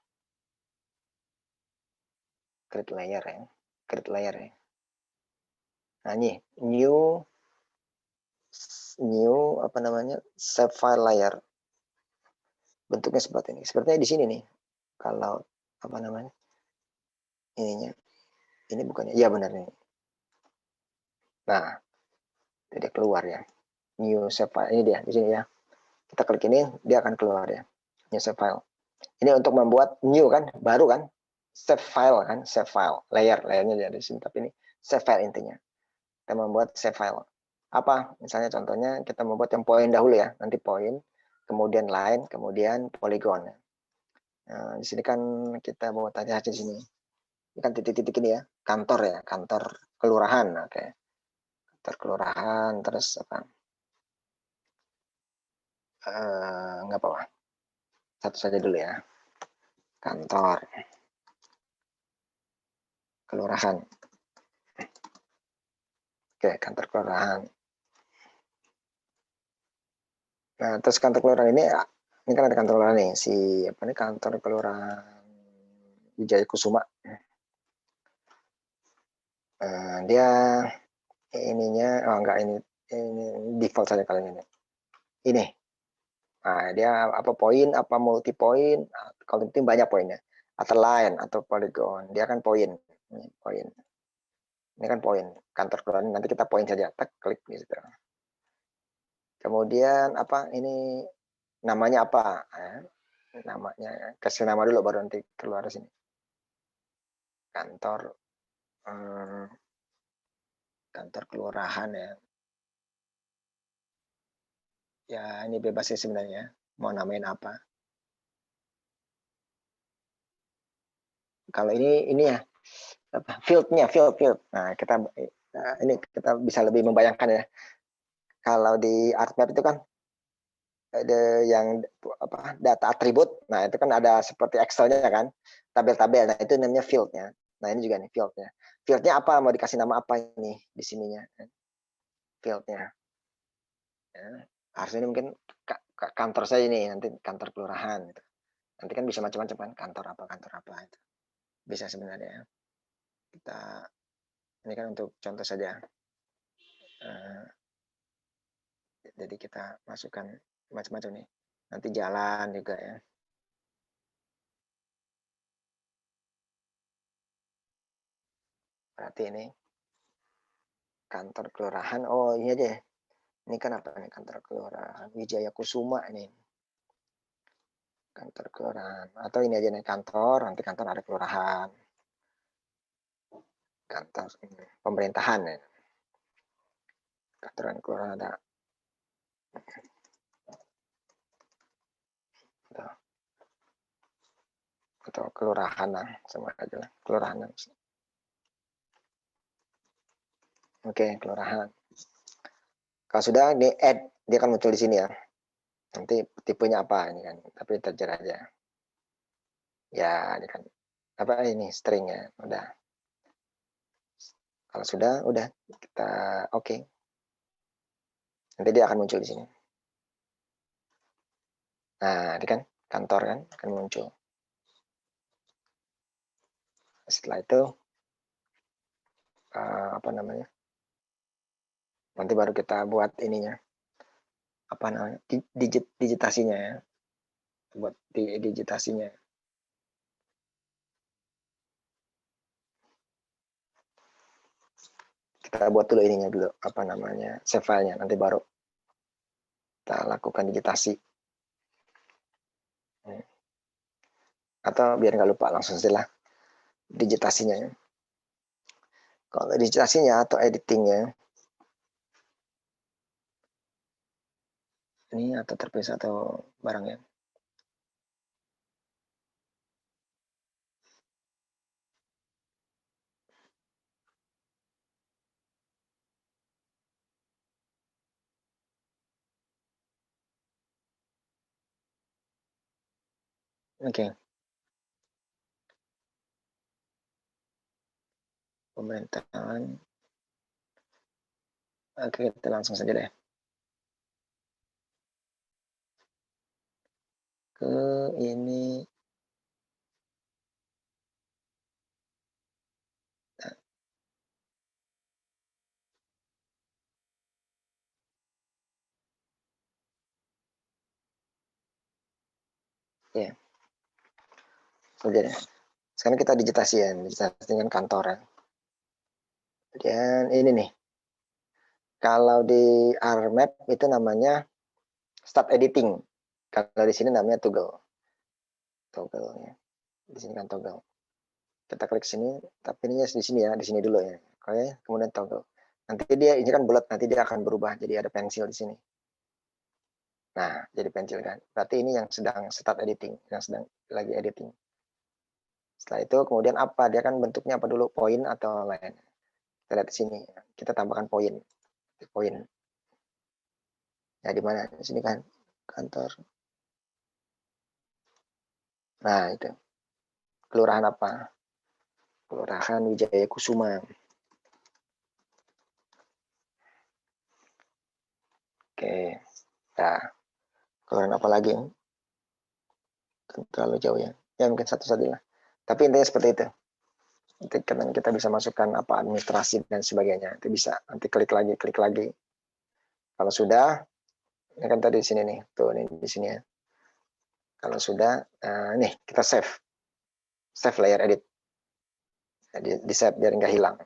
Create layer ya. Create layer ya. Nah, ini new apa namanya? Save file layer. Bentuknya seperti ini. Sepertinya di sini nih. Kalau apa namanya? Ininya. Ini bukannya. Iya benar nih. Nah, jadi keluar ya. New save file. Ini dia di sini ya. Kita klik ini, dia akan keluar ya. New save file. Ini untuk membuat new kan, baru kan. Save file kan, save file. Layernya di sini, tapi ini save file intinya. Kita membuat save file. Apa? Misalnya contohnya kita membuat yang point dahulu ya. Nanti point, kemudian line, kemudian polygon. Nah, di sini kan kita buat aja di sini. Ini kan titik-titik ini ya, kantor ya, kantor kelurahan. Oke. Kantor kelurahan, terus apa? Nggak apa-apa. Satu saja dulu ya. Kantor kelurahan. Oke, kantor kelurahan. Nah, terus kantor kelurahan ini kan ada kantor kelurahan nih, apa nih, kantor kelurahan Wijaya Kusuma. Dia ininya, enggak, ini default saja kali ini. Ini. Nah, dia apa poin, apa multi poin, kalau penting banyak poinnya. Atau line, atau polygon, dia kan poin. Ini poin. Ini kan poin. Kantor kelurahan, nanti kita poin saja, klik di situ. Kemudian apa ini namanya apa? Namanya kasih nama dulu baru nanti keluar sini. Kantor kantor kelurahan ya. Ya ini bebas sih sebenarnya. Mau namain apa? Kalau ini ya apa? Fieldnya field. Nah ini kita bisa lebih membayangkan ya. Kalau di ArtMap itu kan ada yang apa, data atribut. Nah itu kan ada seperti Excel-nya kan, tabel-tabel. Nah itu namanya fieldnya. Nah ini juga nih fieldnya. Fieldnya apa? Mau dikasih nama apa ini di sininya? Fieldnya. Ya, harusnya ini mungkin kantor saya ini, nanti kantor kelurahan. Gitu. Nanti kan bisa macam-macam kan, kantor apa itu. Bisa sebenarnya. Kita ini kan untuk contoh saja. Jadi kita masukkan macam-macam nih. Nanti jalan juga ya. Berarti ini kantor kelurahan. Oh ini aja ya. Ini kan apa nih, kantor kelurahan Wijaya Kusuma ini. Kantor kelurahan. Atau ini aja nih, kantor, nanti kantor ada kelurahan. Kantor pemerintahan ya. Kantor kelurahan ada. Atau kelurahan lah, sama aja lah, kelurahan. Oke, kelurahan. Kalau sudah ini add, dia akan muncul di sini ya. Nanti tipenya apa ini kan, tapi integer aja. Ya, ini kan apa ini stringnya udah. Kalau sudah, udah kita oke. Nanti dia akan muncul di sini. Nah, ini kan kantor kan akan muncul. Setelah itu apa namanya? Nanti baru kita buat ininya. Apa namanya? Digitasinya ya. Buat digitasinya. Kita buat dulu ininya dulu, apa namanya? Save filenya, nanti baru kita lakukan digitasi. Atau biar nggak lupa langsung saja digitasinya ya. Kalau digitasinya atau editingnya, ini atau terpisah atau barangnya. Oke. Pemerintahan. Oke, kita langsung saja deh. Ke ini. Ya. Saja deh. Sekarang kita digitasi ya, digitasi dengan kantor ya. Dan ini nih. Kalau di RMap itu namanya start editing. Kalau di sini namanya toggle. Toggle ya. Di sini kan toggle. Kita klik sini, tapi ini di sini ya, di sini dulu ya. Oke, kemudian toggle. Nanti dia ini kan bulat, nanti dia akan berubah jadi ada pensil di sini. Nah, jadi pensil kan. Berarti ini yang sedang start editing, yang sedang lagi editing. Setelah itu kemudian apa? Dia kan bentuknya apa dulu? Poin atau line. Kita lihat di sini. Kita tambahkan poin. Poin. Ya di mana? Di sini kan kantor. Nah, itu. Kelurahan apa? Kelurahan Wijaya Kusuma. Oke. Nah, kelurahan apa lagi? Terlalu jauh ya. Ya mungkin satu saja lah. Tapi intinya seperti itu. Nanti kita bisa masukkan apa administrasi dan sebagainya. Itu bisa. Nanti klik lagi, klik lagi. Kalau sudah, ini kan tadi di sini nih. Tuh, ini di sini ya. Kalau sudah, nih kita save. Save layer edit. Di save biar nggak hilang.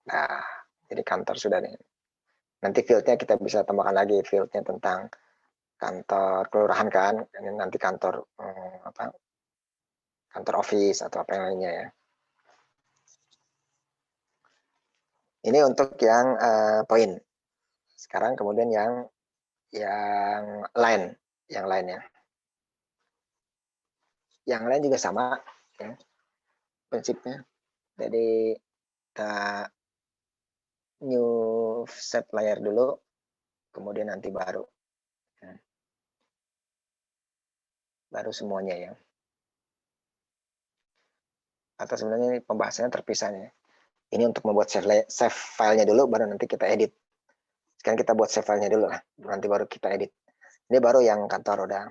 Nah, jadi kantor sudah nih. Nanti fieldnya kita bisa tambahkan lagi fieldnya tentang kantor kelurahan kan. Ini nanti kantor apa? Kantor office atau apa yang lainnya ya. Ini untuk yang poin. Sekarang kemudian yang line, yang lainnya. Yang lain juga sama ya, prinsipnya. Jadi kita new set layer dulu, kemudian nanti baru semuanya ya. Atau sebenarnya ini pembahasannya terpisahnya. Ini untuk membuat save filenya dulu, baru nanti kita edit. Sekarang kita buat save filenya dulu lah, nanti baru kita edit. Ini baru yang kantor udah.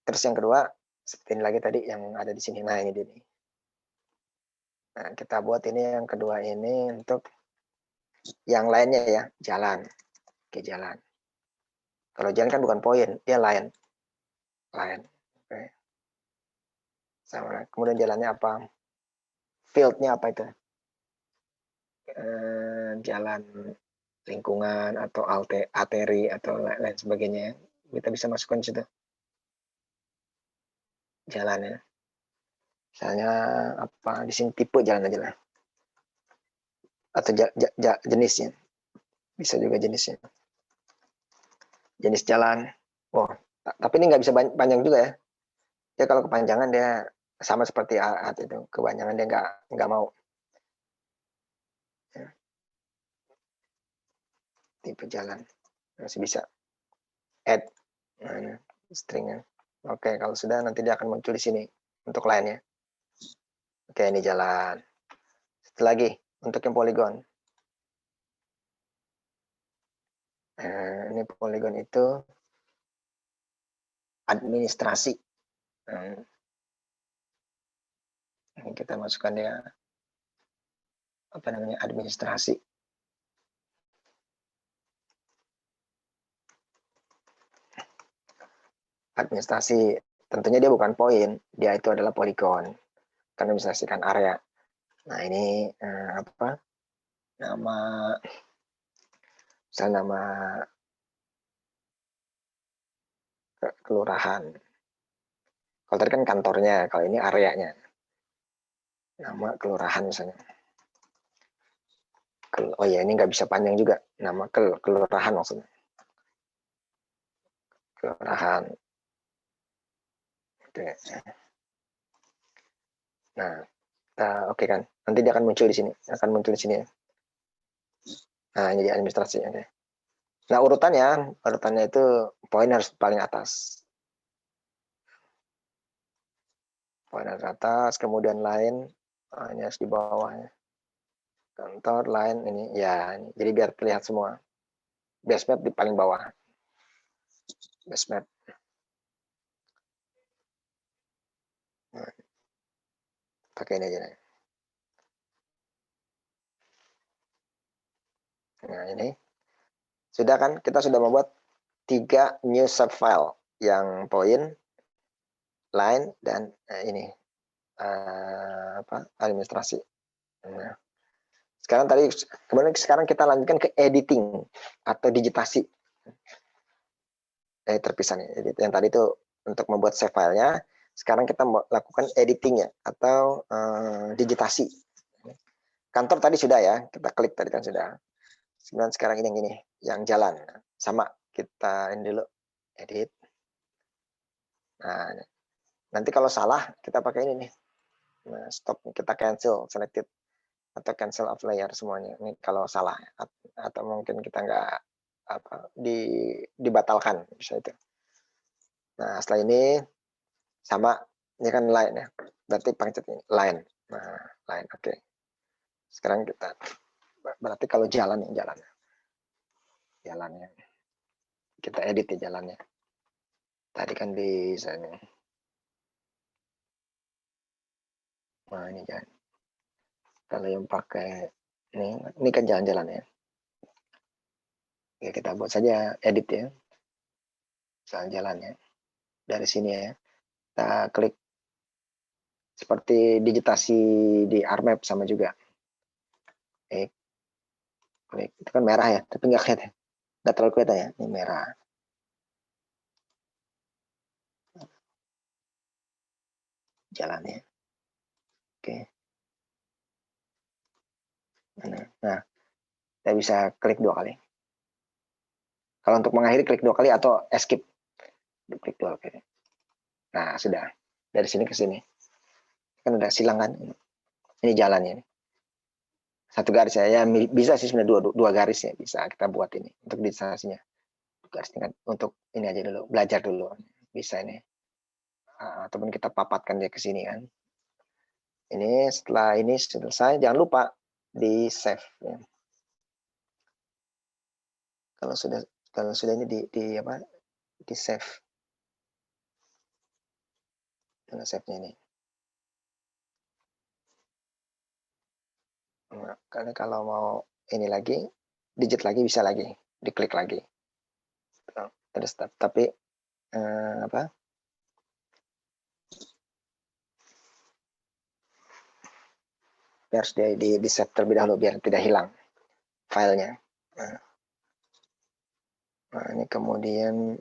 Terus yang kedua, seperti ini lagi tadi yang ada di sini. Nah ini dia nih. Nah, kita buat ini yang kedua ini untuk yang lainnya ya, jalan. Oke, jalan. Kalau jalan kan bukan poin, dia line. Line. Oke. Sama. Kemudian jalannya apa? Fieldnya apa itu? Jalan lingkungan atau arteri atau lain sebagainya. Kita bisa masukkan di situ. Jalannya. Misalnya apa? Di sini tipe jalan aja lah. Atau jenisnya. Bisa juga jenisnya. Jenis jalan. Oh, tapi ini nggak bisa panjang juga ya. Dia kalau kepanjangan dia sama seperti art itu. Kepanjangan dia nggak mau. Ya. Tipe jalan. Masih bisa. Add. Nah, stringnya. Oke, kalau sudah nanti dia akan muncul di sini untuk lainnya. Oke, ini jalan. Satu lagi untuk yang poligon. Ini poligon itu administrasi. Ini kita masukkan ya apa namanya administrasi. Administrasi tentunya dia bukan poin, dia itu adalah poligon. Karena administrasikan area. Nah ini apa? Nama kelurahan. Kalau tadi kan kantornya, kalau ini areanya. Nama kelurahan misalnya. Oh ya, ini nggak bisa panjang juga. Nama kelurahan maksudnya. kelurahan. Oke. Nah, oke kan. Nanti dia akan muncul di sini. Ya. Nah, ini di administrasi. Oke. Nah, urutannya itu poin harus paling atas. Poin harus atas, kemudian lain, ini harus di bawahnya. Kantor, lain, ini, ya. Ini. Jadi biar terlihat semua. Base map di paling bawah. Base map. Nah, pakai ini aja. Nah, ini. Sudah kan, kita sudah membuat 3 new subfile. Yang poin, line, dan ini. Administrasi. Nah, sekarang kita lanjutkan ke editing atau digitasi. Terpisah nih. Yang tadi itu untuk membuat save filenya, sekarang kita lakukan editingnya atau digitasi. Kantor tadi sudah ya, kita klik tadi kan sudah. Sekarang ini yang ini, yang jalan. Sama, kita ini dulu, edit. Nah, nanti kalau salah, kita pakai ini nih. Nah, stop, kita cancel, selected. Atau cancel of layer semuanya. Ini kalau salah. Atau mungkin kita nggak dibatalkan, bisa itu. Nah, setelah ini, sama, ini kan line ya. Berarti pencet ini, line. Nah, line, oke. Sekarang kita, berarti kalau jalannya. Jalannya. Kita edit ya jalannya. Tadi kan di sana. Nah, ini jalan. Kalau yang pakai ini kan jalan-jalan ya. Oke, kita buat saja edit ya. Jalan-jalannya. Dari sini ya. Kita klik seperti digitasi di RMap sama juga. Klik. Itu kan merah ya, tapi nggak kelihatan. Nggak terlalu kelihatan ya, ini merah. Jalannya. Oke. Nah, kita bisa klik 2 kali. Kalau untuk mengakhiri klik 2 kali atau escape. Klik 2 kali. Nah, sudah. Dari sini ke sini. Kan ada silang kan. Ini jalannya. 1 garis ya. Bisa sih sebenarnya 2 garis ya. Bisa kita buat ini. Untuk digitasinya. Garis tingkat. Untuk ini aja dulu. Belajar dulu. Bisa ini. Ataupun kita papatkan dia ke sini kan. Ini setelah ini selesai. Jangan lupa di save. Ya. Kalau sudah ini di save. Dengan save-nya ini. Nah, karena kalau mau ini lagi, digit lagi bisa lagi, diklik lagi. Terus tapi harus di save terlebih dahulu biar tidak hilang filenya. Nah, ini kemudian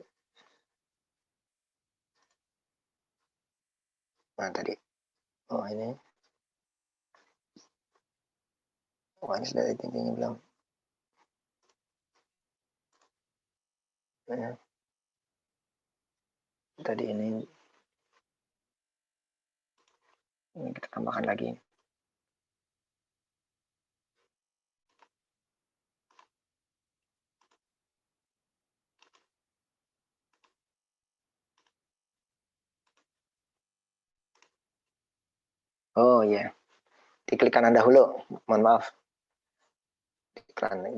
tadi. Ini. Ini sudah editingnya belum. Tadi ini kita tambahkan lagi. Oh iya, diklik kanan dahulu. Mohon maaf.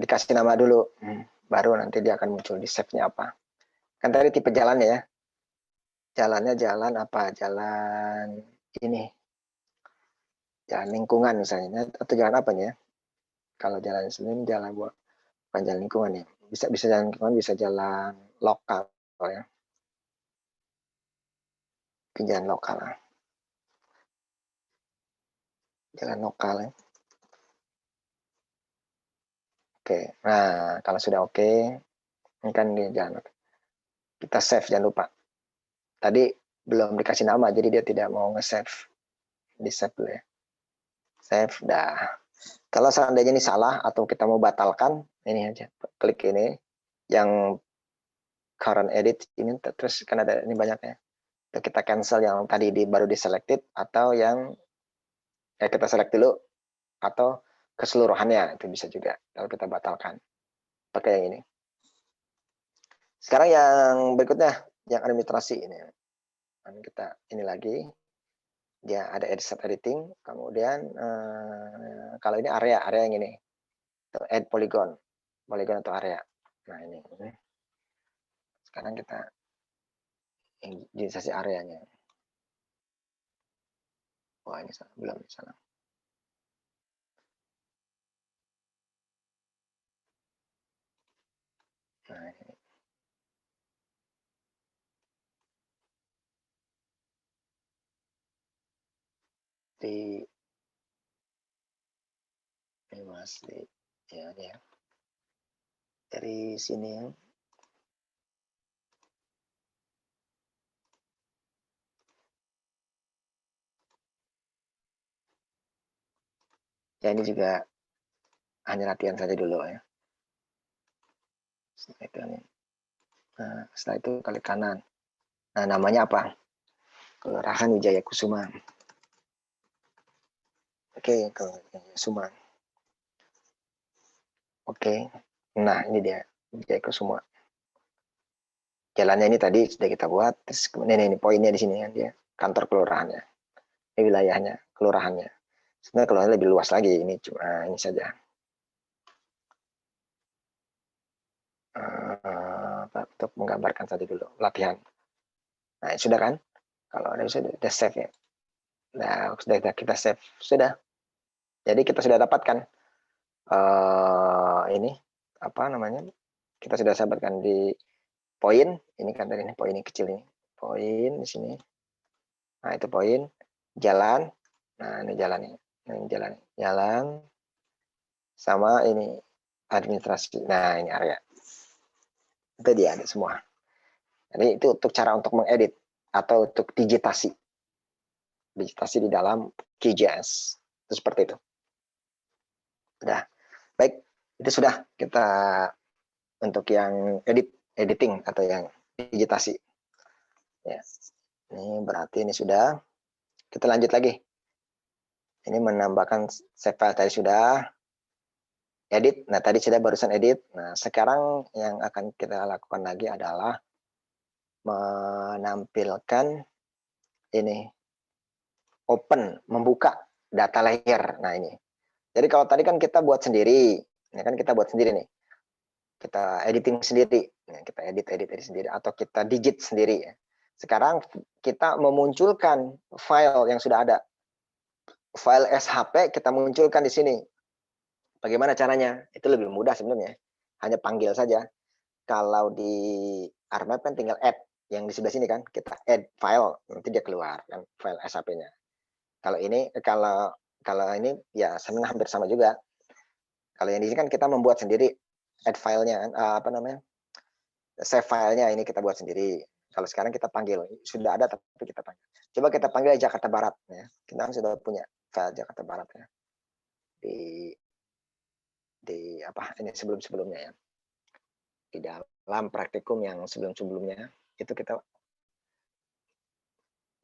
Dikasih nama dulu, baru nanti dia akan muncul di save-nya apa. Kan tadi tipe jalannya ya. Jalannya jalan apa? Jalan ini. Jalan lingkungan misalnya, atau jalan apa ya? Kalau jalan sendiri jalan bukan jalan lingkungan ya. Bisa jalan lingkungan, bisa jalan lokal ya. Jalan lokal. Jalan lokal ya. Oke. Nah, kalau sudah oke, ini kan dia jalan. Kita save, jangan lupa. Tadi belum dikasih nama, jadi dia tidak mau nge-save. Di save dulu ya. Save, dah. Kalau seandainya ini salah atau kita mau batalkan, ini aja. Klik ini. Yang current edit ini, terus kan ada ini banyaknya. Kita cancel yang tadi baru di selected, atau yang kita select dulu, atau keseluruhannya itu bisa juga kalau kita batalkan pakai yang ini. Sekarang yang berikutnya, yang administrasi ini. Kita ini lagi, dia ada set editing, kemudian kalau ini area yang ini, add polygon atau area. Nah ini. Sekarang kita jenisasi areanya. Wah ini belum sana. Nah ini. Ini mas ya ini ya. Dari sini ya. Ya ini juga hanya latihan saja dulu ya. Setelah itu klik kanan. Nah namanya apa? Kelurahan Wijaya Kusuma. Oke, Kelurahan Kusuma. Oke. Nah ini dia Wijaya Kusuma. Jalannya ini tadi sudah kita buat. Terus kemudian ini poinnya di sini ya, dia kantor kelurahannya. Ini wilayahnya, kelurahannya. Sebenarnya kelurahannya lebih luas lagi. Ini cuma ini saja. Untuk menggambarkan tadi dulu latihan. Nah sudah kan? Kalau ada sudah save ya. Nah sudah kita save sudah. Jadi kita sudah dapatkan ini apa namanya? Kita sudah dapatkan di poin ini kan dari ini poin ini kecil ini. Poin di sini. Nah itu poin jalan. Nah ini jalannya. Nah, ini jalan sama ini administrasi. Nah ini area. Itu dia ada semua. Jadi itu untuk cara untuk mengedit atau untuk digitasi di dalam QGIS. Itu seperti itu. Sudah. Baik, itu sudah kita untuk yang editing atau yang digitasi. Ya. Ini berarti ini sudah. Kita lanjut lagi. Ini menambahkan save file tadi sudah. Edit. Nah, tadi sudah barusan edit. Nah, sekarang yang akan kita lakukan lagi adalah menampilkan ini open, membuka data layer. Nah, ini. Jadi kalau tadi kan kita buat sendiri. Ini kan kita buat sendiri nih. Kita editing sendiri. Nah, kita edit sendiri atau kita digit sendiri ya. Sekarang kita memunculkan file yang sudah ada. File SHP kita munculkan di sini. Bagaimana caranya? Itu lebih mudah sebenarnya. Hanya panggil saja. Kalau di RMap kan tinggal add. Yang di sebelah sini kan kita add file, nanti dia keluar kan file SHP-nya. Kalau ini ini ya sebenarnya hampir sama juga. Kalau yang di sini kan kita membuat sendiri add filenya apa namanya? Save filenya ini kita buat sendiri. Kalau sekarang kita panggil, sudah ada tapi kita panggil. Coba kita panggil Jakarta Barat ya. Kita kan sudah punya file Jakarta Barat ya. Di apa ini sebelum-sebelumnya ya. Di dalam praktikum yang sebelum-sebelumnya itu kita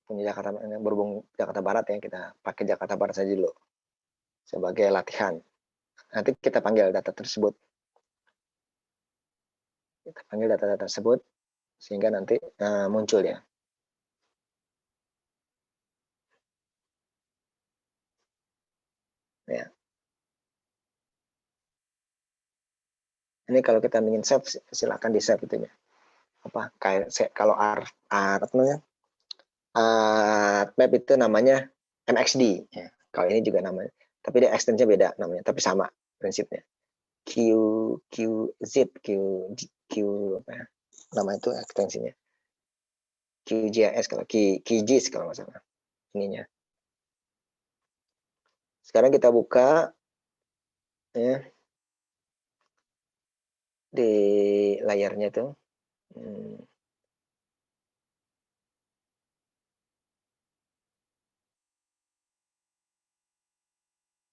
punya berhubung Jakarta Barat ya, kita pakai Jakarta Barat saja dulu sebagai latihan. Nanti kita panggil data tersebut. Kita panggil data-data tersebut sehingga nanti muncul ya. Ya. Ini kalau kita ingin save silakan di save itunya. Apa kayak kalau map itu namanya MXD ya. Kalau ini juga namanya, tapi dia extensionnya beda namanya, tapi sama prinsipnya. QZip, Q apa ya? Nama itu ekstensinya. QGIS kalau QGIS kalau nggak salah ininya. Sekarang kita buka ya di layarnya tuh.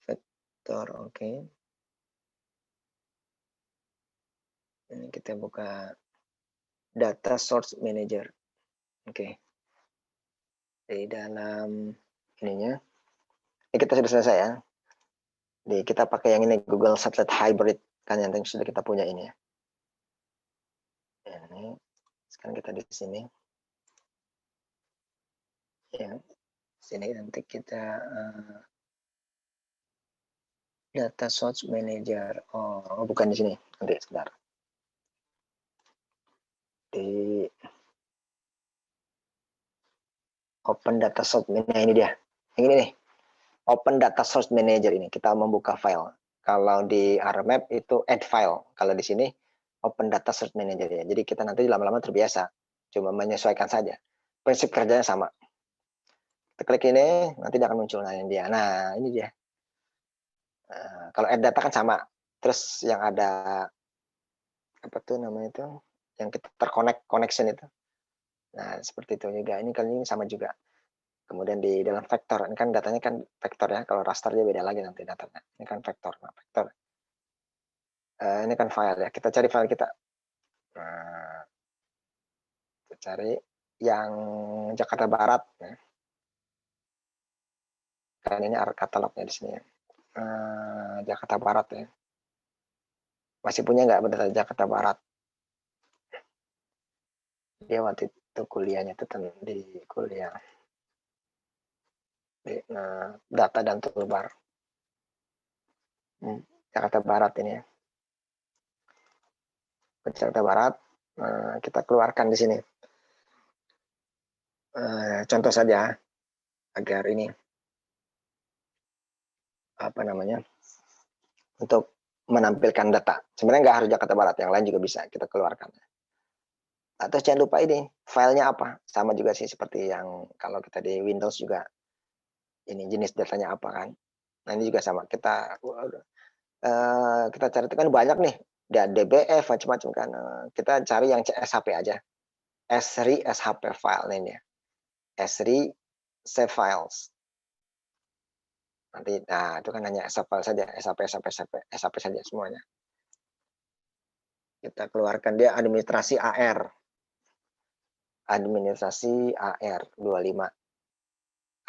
Vektor, oke. Ini kita buka data source manager. Oke. Di dalam ininya, ini kita sudah selesai ya. Kita pakai yang ini, Google Satellite Hybrid, kan yang sudah kita punya ini ya. Ini sekarang kita di sini. Ya, sini nanti kita data source manager. Oh, bukan di sini. Nanti sebentar. Di open data source manager, ini dia. Yang ini nih. Open data source manager ini kita membuka file. Kalau di RMap itu add file. Kalau di sini open data source manager ya. Jadi kita nanti lama-lama terbiasa. Cuma menyesuaikan saja. Prinsip kerjanya sama. Kita klik ini, nanti dia akan muncul dia. Nah, ini dia. Kalau add data kan sama. Terus yang ada apa tuh namanya itu, yang kita connection itu. Nah, seperti itu juga. Ini kali ini sama juga. Kemudian di dalam vektor, ini kan datanya kan vektor ya. Kalau raster dia beda lagi nanti datanya. Ini kan vektor. Nah, vektor. Ini kan file ya. Kita cari file kita. Nah, kita cari yang Jakarta Barat. Ya. Kan ini katalognya di sini ya. Jakarta Barat ya. Masih punya nggak berdata Jakarta Barat? Dia waktu itu kuliahnya itu di kuliah di data dan toolbar. Jakarta Barat ini ya. Jakarta Barat kita keluarkan di sini. Contoh saja agar ini apa namanya untuk menampilkan data. Sebenarnya nggak harus Jakarta Barat, yang lain juga bisa kita keluarkan. Atau jangan lupa ini filenya apa, sama juga sih seperti yang kalau kita di Windows juga ini jenis datanya apa kan. Nah ini juga sama, kita cari kan banyak nih, dan DBF macam-macam kan. Kita cari yang SHP aja, S3 SHP file ini ya, S3 save files. Nanti, nah itu kan hanya SHP saja, SHP saja semuanya. Kita keluarkan dia administrasi AR. Administrasi AR 25.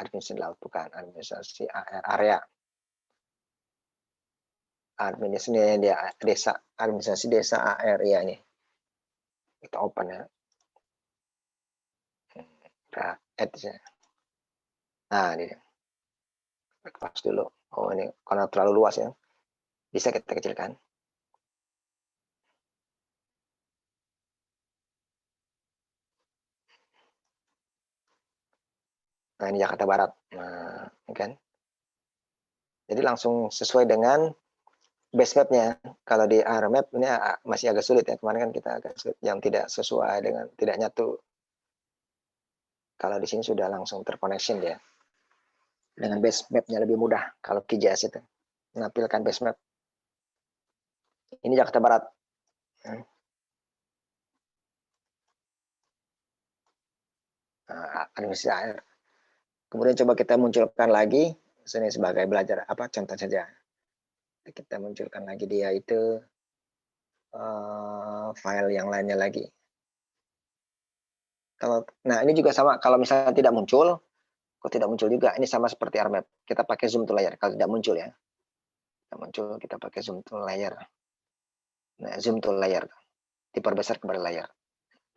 Administrasi laut bukan, administrasi AR area. Administrasi dia desa, administrasi desa AR ya ini. Kita open ya. Kita add ya. Nah, ini. Pas dulu. Oh, ini karena terlalu luas ya. Bisa kita kecilkan. Nah, ini Jakarta Barat. Nah, kan. Jadi langsung sesuai dengan base map-nya. Kalau di RMap ini masih agak sulit ya. Kemarin kan kita agak sulit yang tidak sesuai dengan tidak nyatu. Kalau di sini sudah langsung terconnection dia. Dengan base map-nya lebih mudah kalau QGIS itu menampilkan base map. Ini Jakarta Barat. Administrasi air. Kemudian coba kita munculkan lagi sini sebagai belajar apa contoh saja. Kita munculkan lagi dia itu file yang lainnya lagi. Nah ini juga sama, kalau misalnya tidak muncul, kok tidak muncul juga, ini sama seperti RMap. Kita pakai zoom to layer, kalau tidak muncul ya. Tidak muncul, kita pakai zoom to layer. Nah, zoom to layer, diperbesar kepada layar.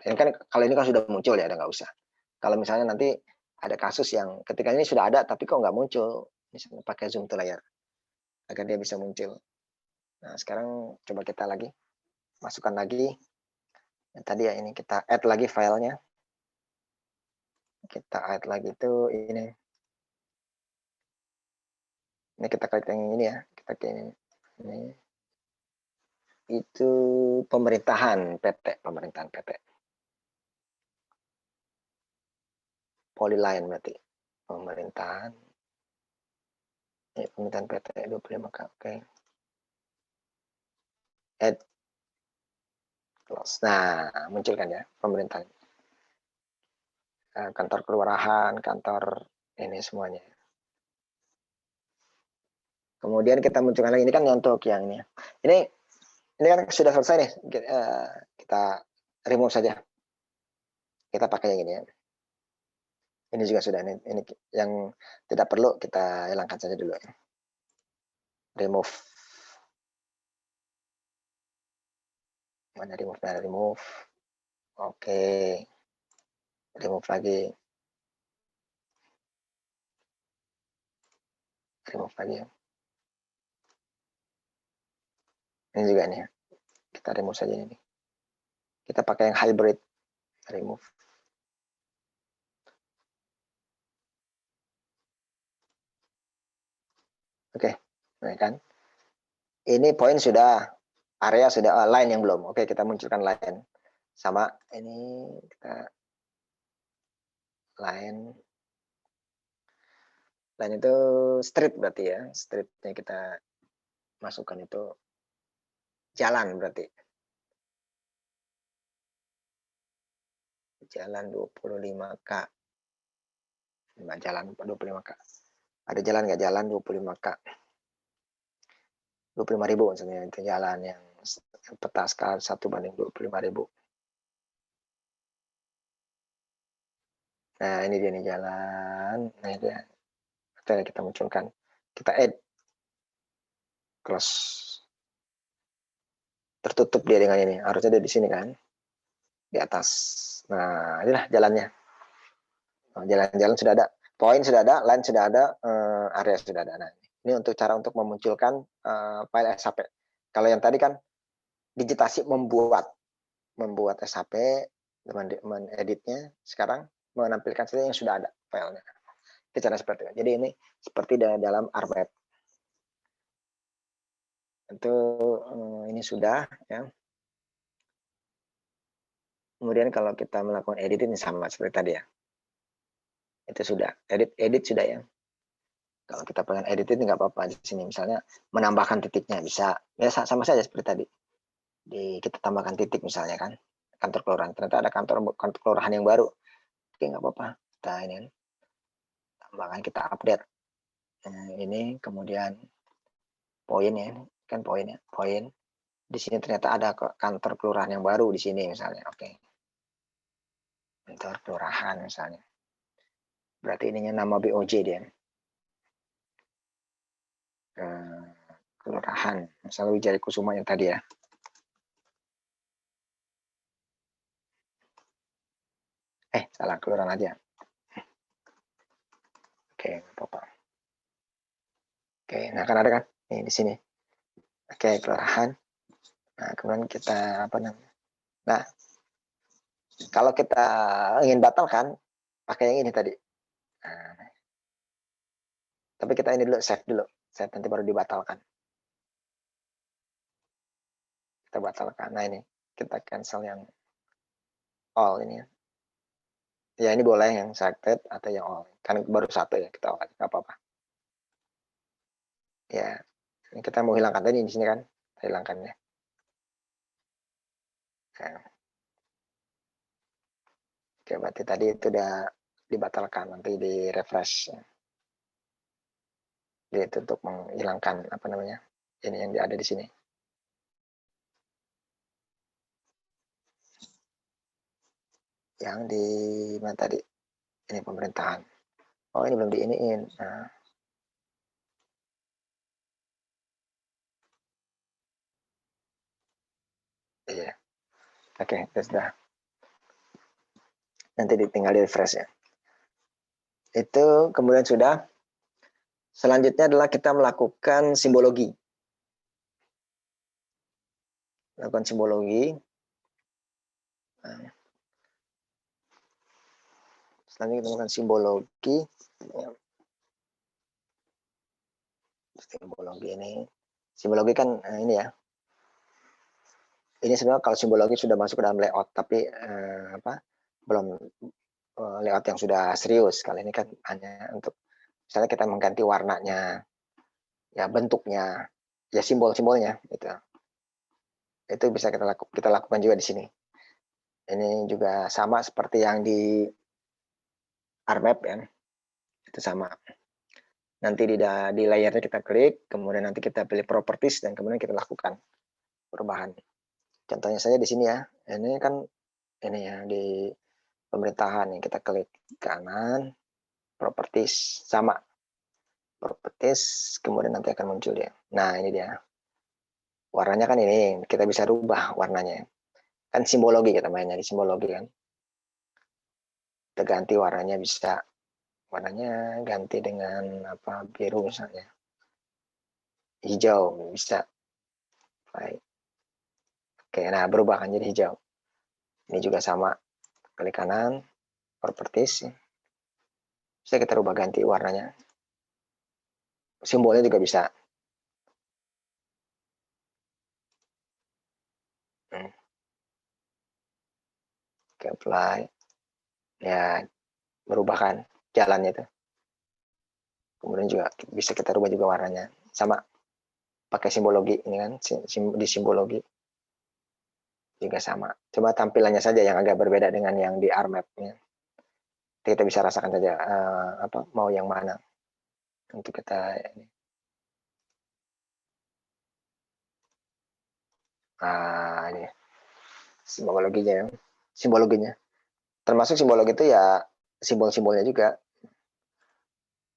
Ini kan kalau ini kan sudah muncul ya, udah nggak usah. Kalau misalnya nanti ada kasus yang ketika ini sudah ada, tapi kok nggak muncul, misalnya pakai zoom to layer, agar dia bisa muncul. Nah, sekarang coba kita lagi, masukkan lagi. Yang tadi ya ini, kita add lagi filenya. Kita add lagi itu ini. Ini kita klik yang ini ya, kita klik ini. Itu pemerintahan PT. Polyline berarti. Pemerintahan. Ini pemerintahan PT 25K, oke. Add. Close. Nah, muncul kan ya, pemerintahan. Kantor kelurahan, kantor ini semuanya. Kemudian kita munculkan lagi, ini kan untuk yang ini kan sudah selesai nih, kita remove saja. Kita pakai yang ini ya. Ini juga sudah, ini yang tidak perlu kita hilangkan saja dulu ya. Remove. Mana remove? Nah, remove. Oke. Remove lagi. Remove lagi ya. Ini juga nih ya. Kita remove saja ini. Kita pakai yang hybrid. Remove. Oke, nah kan. Ini poin sudah, area sudah, line yang belum. Oke, kita munculkan line. Sama ini kita line itu street berarti ya. Streetnya kita masukkan itu jalan berarti. Jalan 25K. Nggak jalan 25K. Ada jalan nggak jalan 25K. 25.000 maksudnya itu jalan yang peta skala 1/25.000. Nah, ini dia nih jalan. Nah, itu ya. Kita munculkan. Kita add. Close. Tertutup dia dengan ini. Harusnya ada di sini kan. Di atas. Nah, inilah jalannya. Jalan-jalan sudah ada. Poin sudah ada. Line sudah ada. Area sudah ada. Nah, ini untuk cara untuk memunculkan file SHP. Kalau yang tadi kan digitasi membuat SHP, mengeditnya, sekarang menampilkan saja yang sudah ada filenya. Itu cara seperti itu. Jadi ini seperti dalam RMap. Itu ini sudah ya. Kemudian kalau kita melakukan edit ini sama seperti tadi ya. Itu sudah edit sudah ya. Kalau kita pengen edit ini nggak apa-apa di sini, misalnya menambahkan titiknya bisa ya, sama saja seperti tadi. Kita tambahkan titik misalnya kan, kantor kelurahan, ternyata ada kantor kelurahan yang baru, oke nggak apa-apa, kita ini tambahkan, kita update. Nah, ini kemudian poin ya, kan poin ya, poin di sini ternyata ada kantor kelurahan yang baru di sini misalnya, oke, kantor kelurahan misalnya, berarti ininya nama BOJ dia, kelurahan, misalnya Wijaya Kusuma yang tadi ya. Salah, kelurahan aja. Oke, apa-apa. Oke, nah kan ada kan? Nih di sini. Oke, kelurahan. Nah, kemudian kita apa namanya? Nah, kalau kita ingin batalkan, pakai yang ini tadi. Nah, tapi kita ini dulu, save dulu. Save nanti baru dibatalkan. Kita batalkan. Nah ini, kita cancel yang all ini ya. Ya ini boleh yang selected atau yang all. Kan baru satu ya, kita all, nggak apa-apa. Ya, ini kita mau hilangkan tadi di sini kan, kita hilangkan ya. Nah. Oke, berarti tadi itu udah dibatalkan, nanti di refresh. Jadi itu untuk menghilangkan apa namanya, ini yang ada di sini. Yang di mana tadi? Ini pemerintahan. Oh ini belum diiniin. Nah. Iya. Oke, sudah. Nanti tinggal di refresh ya. Itu kemudian sudah. Selanjutnya adalah kita melakukan simbologi. Lakukan simbologi. Nah. Selanjutnya kita melakukan simbologi. Simbologi ini. Simbologi kan ini ya. Ini sebenarnya kalau simbologi sudah masuk ke dalam layout, tapi belum layout yang sudah serius. Kali ini kan hanya untuk misalnya kita mengganti warnanya, ya bentuknya, ya simbol-simbolnya, gitu. Itu bisa kita lakukan juga di sini. Ini juga sama seperti yang di RMap ya, itu sama. Nanti di layarnya kita klik, kemudian nanti kita pilih properties dan kemudian kita lakukan perubahan. Contohnya saya di sini ya, ini kan ini ya di pemerintahan nih, kita klik kanan, properties, sama. Properties, kemudian nanti akan muncul dia. Nah, ini dia. Warnanya kan ini, kita bisa rubah warnanya. Kan simbologi kita mainnya di simbologi kan. Kita ganti warnanya bisa. Warnanya ganti dengan apa, biru misalnya. Hijau bisa. Baik. Oke, nah berubah kan jadi hijau. Ini juga sama. Klik kanan, properties. Bisa kita rubah ganti warnanya. Simbolnya juga bisa. Oke, apply. Ya, merubahkan jalannya itu. Kemudian juga bisa kita rubah juga warnanya. Sama. Pakai simbologi ini kan, di simbologi juga sama. Coba tampilannya saja yang agak berbeda dengan yang di RMap. Ya. Kita bisa rasakan saja apa mau yang mana untuk kita ini. Nah, ini simbologinya, simbologinya. Termasuk simbologi itu ya simbol-simbolnya juga.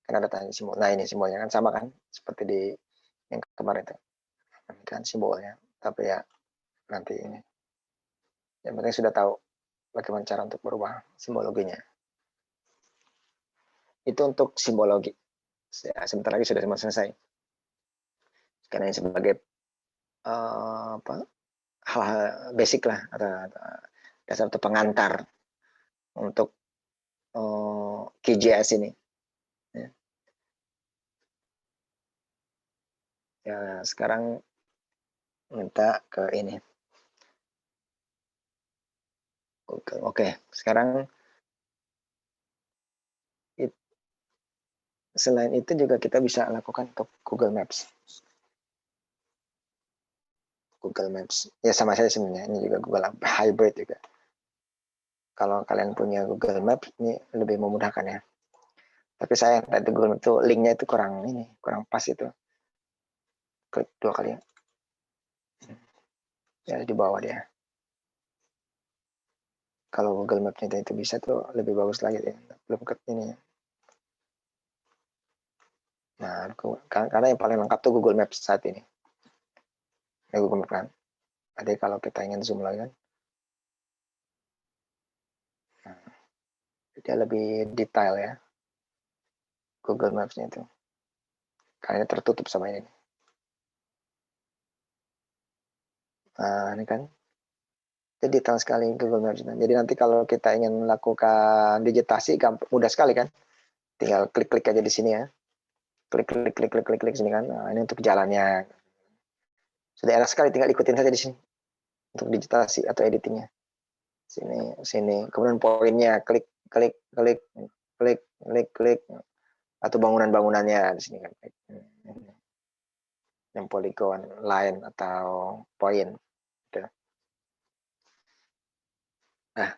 Kan ada tanya simbol. Nah ini simbolnya kan sama kan, seperti di yang kemarin itu. Ini kan simbolnya. Tapi ya nanti ini. Yang penting sudah tahu bagaimana cara untuk merubah simbologinya. Itu untuk simbologi. Ya, sebentar lagi sudah selesai. Karena ini sebagai apa, hal-hal basic lah atau dasar atau pengantar untuk QGIS ini. Ya, sekarang minta ke ini. Oke. Sekarang selain itu juga kita bisa lakukan untuk Google Maps. Google Maps. Ya sama saja sebenarnya. Ini juga Google Hybrid juga. Kalau kalian punya Google Maps ini lebih memudahkan ya. Tapi saya tadi Google Maps itu linknya itu kurang pas itu. Klik 2 kali. Ya di bawah dia. Kalau Google Maps-nya itu bisa tuh lebih bagus lagi ya. Belum ke ini. Nah, karena yang paling lengkap tuh Google Maps saat ini. Ya, Google Maps kan. Jadi kalau kita ingin zoom lagi kan, nah, dia lebih detail ya. Google Maps-nya itu. Kayaknya tertutup sama ini. Nah, ini kan. Jadi detail sekali Google Maps. Jadi nanti kalau kita ingin melakukan digitasi, mudah sekali kan. Tinggal klik-klik aja di sini ya. Klik sini kan. Nah, ini untuk jalannya. Sudah enak sekali, tinggal ikutin saja di sini. Untuk digitasi atau editingnya. Sini. Kemudian poinnya, klik. Atau bangunan-bangunannya di sini kan. Yang poligon, line atau poin. Nah,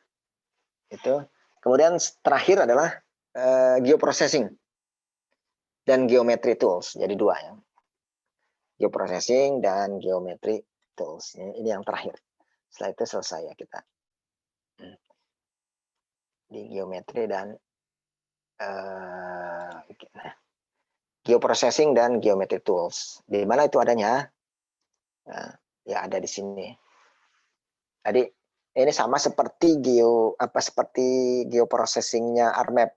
itu. Kemudian terakhir adalah geoprocessing dan geometry tools. Jadi 2 ya. Geoprocessing dan geometry tools. Ini yang terakhir. Setelah itu selesai ya kita. Di geometri dan geoprocessing dan geometry tools. Di mana itu adanya? Nah, ya ada di sini. Jadi ini sama seperti geoprocessingnya RMap.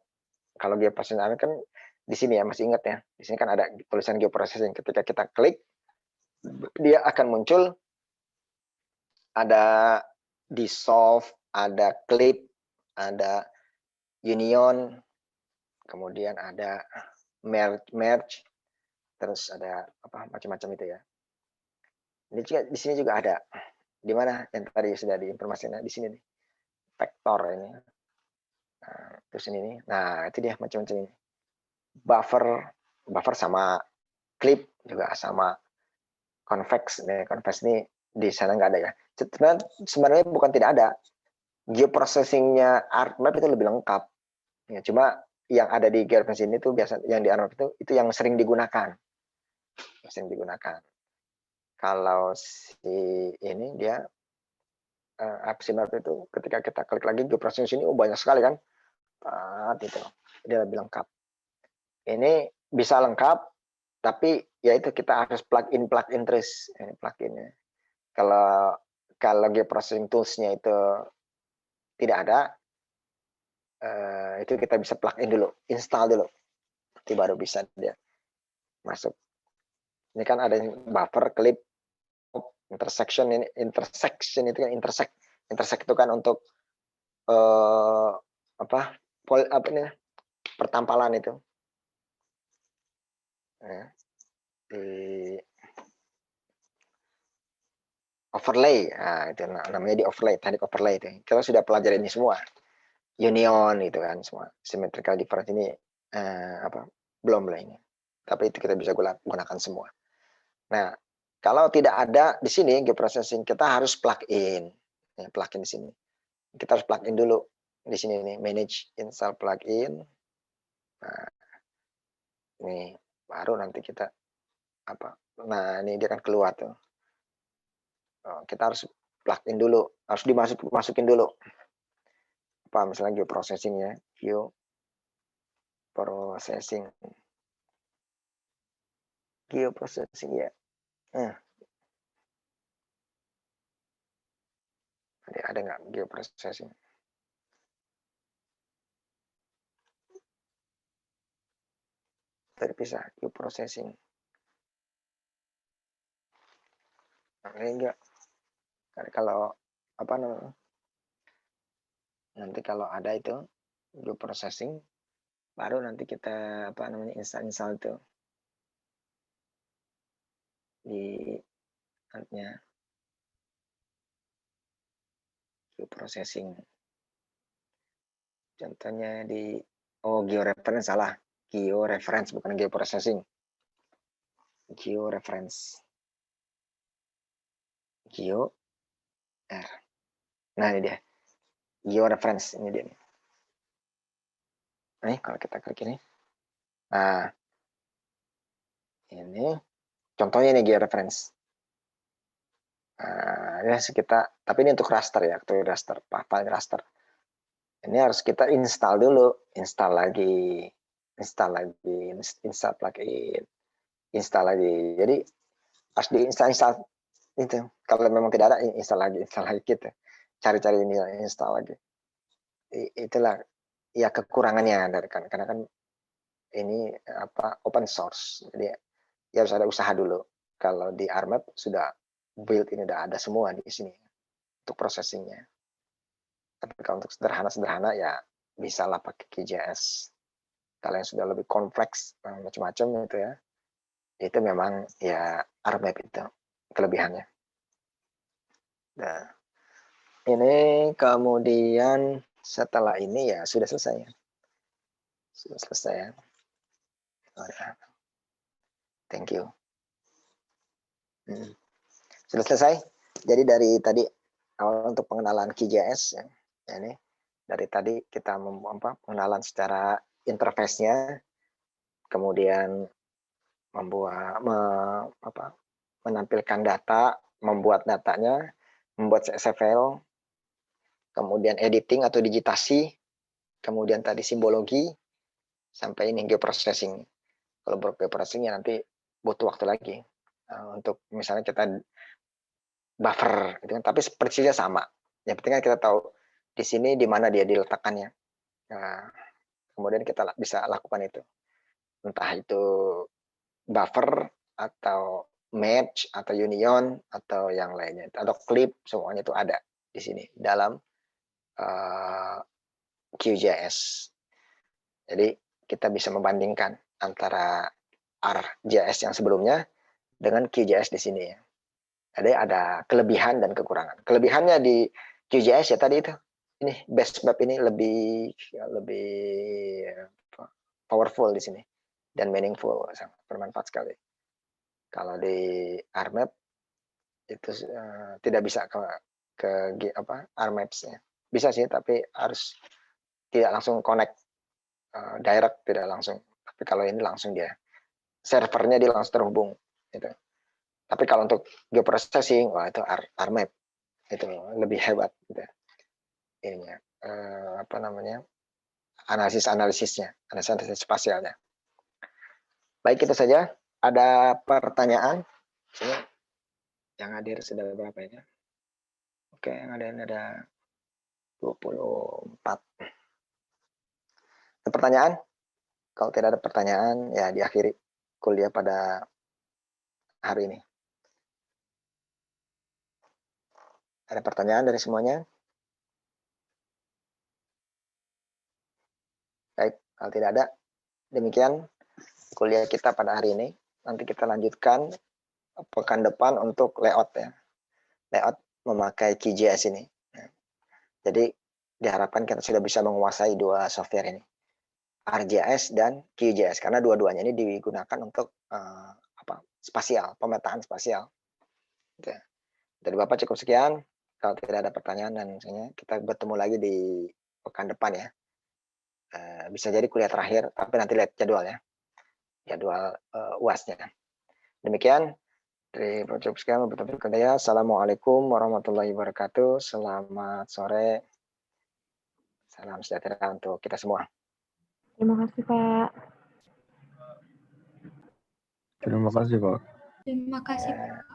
Kalau geoprocessing RMap kan di sini ya, masih ingat ya. Di sini kan ada tulisan geoprocessing. Ketika kita klik, dia akan muncul ada dissolve, ada clip, ada union, kemudian ada merge, terus ada apa macam-macam itu ya. Ini juga di sini juga ada. Di mana yang tadi sudah diinformasikan di sini nih. Vektor ini. Nah, terus ini. Nah, itu dia macam-macam ini. Buffer sama clip juga sama convex. Convex ini di sana nggak ada ya. Sebenarnya bukan tidak ada. Geoprocessingnya ArcMap itu lebih lengkap. Ya, cuma yang ada di geoprocessing ini tuh biasa yang di ArcMap itu yang sering digunakan. Kalau si ini dia AppSynapse itu ketika kita klik lagi geoprocessing ini banyak sekali kan, gitu. Dia lebih lengkap. Ini bisa lengkap, tapi ya itu kita harus plug in terus plug-innya. Kalau geoprocessing tools-nya itu tidak ada, itu kita bisa plug in dulu, install dulu, nanti baru bisa dia masuk. Ini kan ada buffer, clip, intersection ini, intersection itu kan intersect itu kan untuk apa ini pertampalan itu. Ya, di overlay, nah, itu namanya di overlay, tadi overlay itu. Kita sudah pelajari ini semua. Union itu kan semua. Symmetrical difference ini belum lah ini. Tapi itu kita bisa gunakan semua. Nah, kalau tidak ada di sini geoprocessing, kita harus plug in. Ya, plug in di sini. Kita harus plug in dulu di sini nih, manage install plugin. Nah, ini baru nanti kita Nah, ini dia akan keluar tuh. Kita harus plug in dulu, harus dimasukin dulu. Misalnya geoprocessing ya, geoprocessing ya. Ada nggak geoprocessing? Terpisah geoprocessing. Ini enggak. Kalau nanti kalau ada itu geoprocessing, baru nanti kita install itu di artnya geoprocessing. Contohnya di georeference salah, georeference bukan geoprocessing. Georeference. Nah ini dia. Georeference ini dia. Nih kalau kita klik ini. Nah, ini contohnya ini georeference. Ya tapi ini untuk raster ya, file raster. Ini harus kita install dulu, install lagi, install plugin, install lagi. Jadi harus diinstall itu. Kalau memang tidak ada, install lagi gitu. Cari-cari ini, install lagi. Itulah ya kekurangannya karena kan ini open source. Jadi ya harus ada usaha dulu. Kalau di ARMAP sudah build ini udah ada semua di sini untuk processingnya. Tapi kalau untuk sederhana ya bisa lah pakai QGIS. Kalau yang sudah lebih kompleks macam-macam itu ya, itu memang ya ARMAP itu kelebihannya. Nah, ini kemudian setelah ini ya sudah selesai ya. Sudah selesai ya. Thank you. Sudah selesai. Jadi dari tadi awal untuk pengenalan QGIS ya. Ini dari tadi kita pengenalan secara interface-nya, kemudian menampilkan data, membuat datanya, membuat CSV, kemudian editing atau digitasi, kemudian tadi simbologi, sampai ini geoprocessing. Kalau geoprocessing ya nanti butuh waktu lagi untuk misalnya kita buffer, gitu kan, tapi persisnya sama. Yang penting kan kita tahu di sini di mana dia diletakkannya. Nah, kemudian kita bisa lakukan itu. Entah itu buffer atau match atau union atau yang lainnya atau clip, semuanya itu ada di sini dalam QGIS. Jadi kita bisa membandingkan antara ArcGIS yang sebelumnya dengan QGIS di sini ya. Jadi ada kelebihan dan kekurangan. Kelebihannya di QGIS ya tadi itu. Ini base map ini lebih powerful di sini dan meaningful, sangat bermanfaat sekali. Kalau di ARMAP itu tidak bisa ke ARMAPS-nya. Bisa sih, tapi harus tidak langsung connect direct, tidak langsung. Tapi kalau ini langsung dia servernya langsung terhubung gitu. Tapi kalau untuk geoprocessing, wah itu ARMAP itu lebih hebat gitu. Ininya apa namanya, analisis spasialnya. Baik, itu saja. Ada pertanyaan? Sini. Yang hadir sudah berapa ini? Oke, yang ada 24. Ada pertanyaan? Kalau tidak ada pertanyaan, ya diakhiri kuliah pada hari ini. Ada pertanyaan dari semuanya? Baik, kalau tidak ada, demikian kuliah kita pada hari ini. Nanti kita lanjutkan pekan depan untuk layout ya. Layout memakai QGIS ini. Jadi diharapkan kita sudah bisa menguasai dua software ini, ArcGIS dan QGIS, karena dua-duanya ini digunakan untuk spasial, pemetaan spasial. Gitu. Dari Bapak cukup sekian. Kalau tidak ada pertanyaan, dan misalnya kita bertemu lagi di pekan depan ya. Bisa jadi kuliah terakhir, tapi nanti lihat jadwal ya, jadwal UAS-nya. Demikian. Dari Prof. Sekian, Assalamualaikum warahmatullahi wabarakatuh. Selamat sore. Salam sejahtera untuk kita semua. Terima kasih, Pak. Terima kasih, Pak. Terima kasih.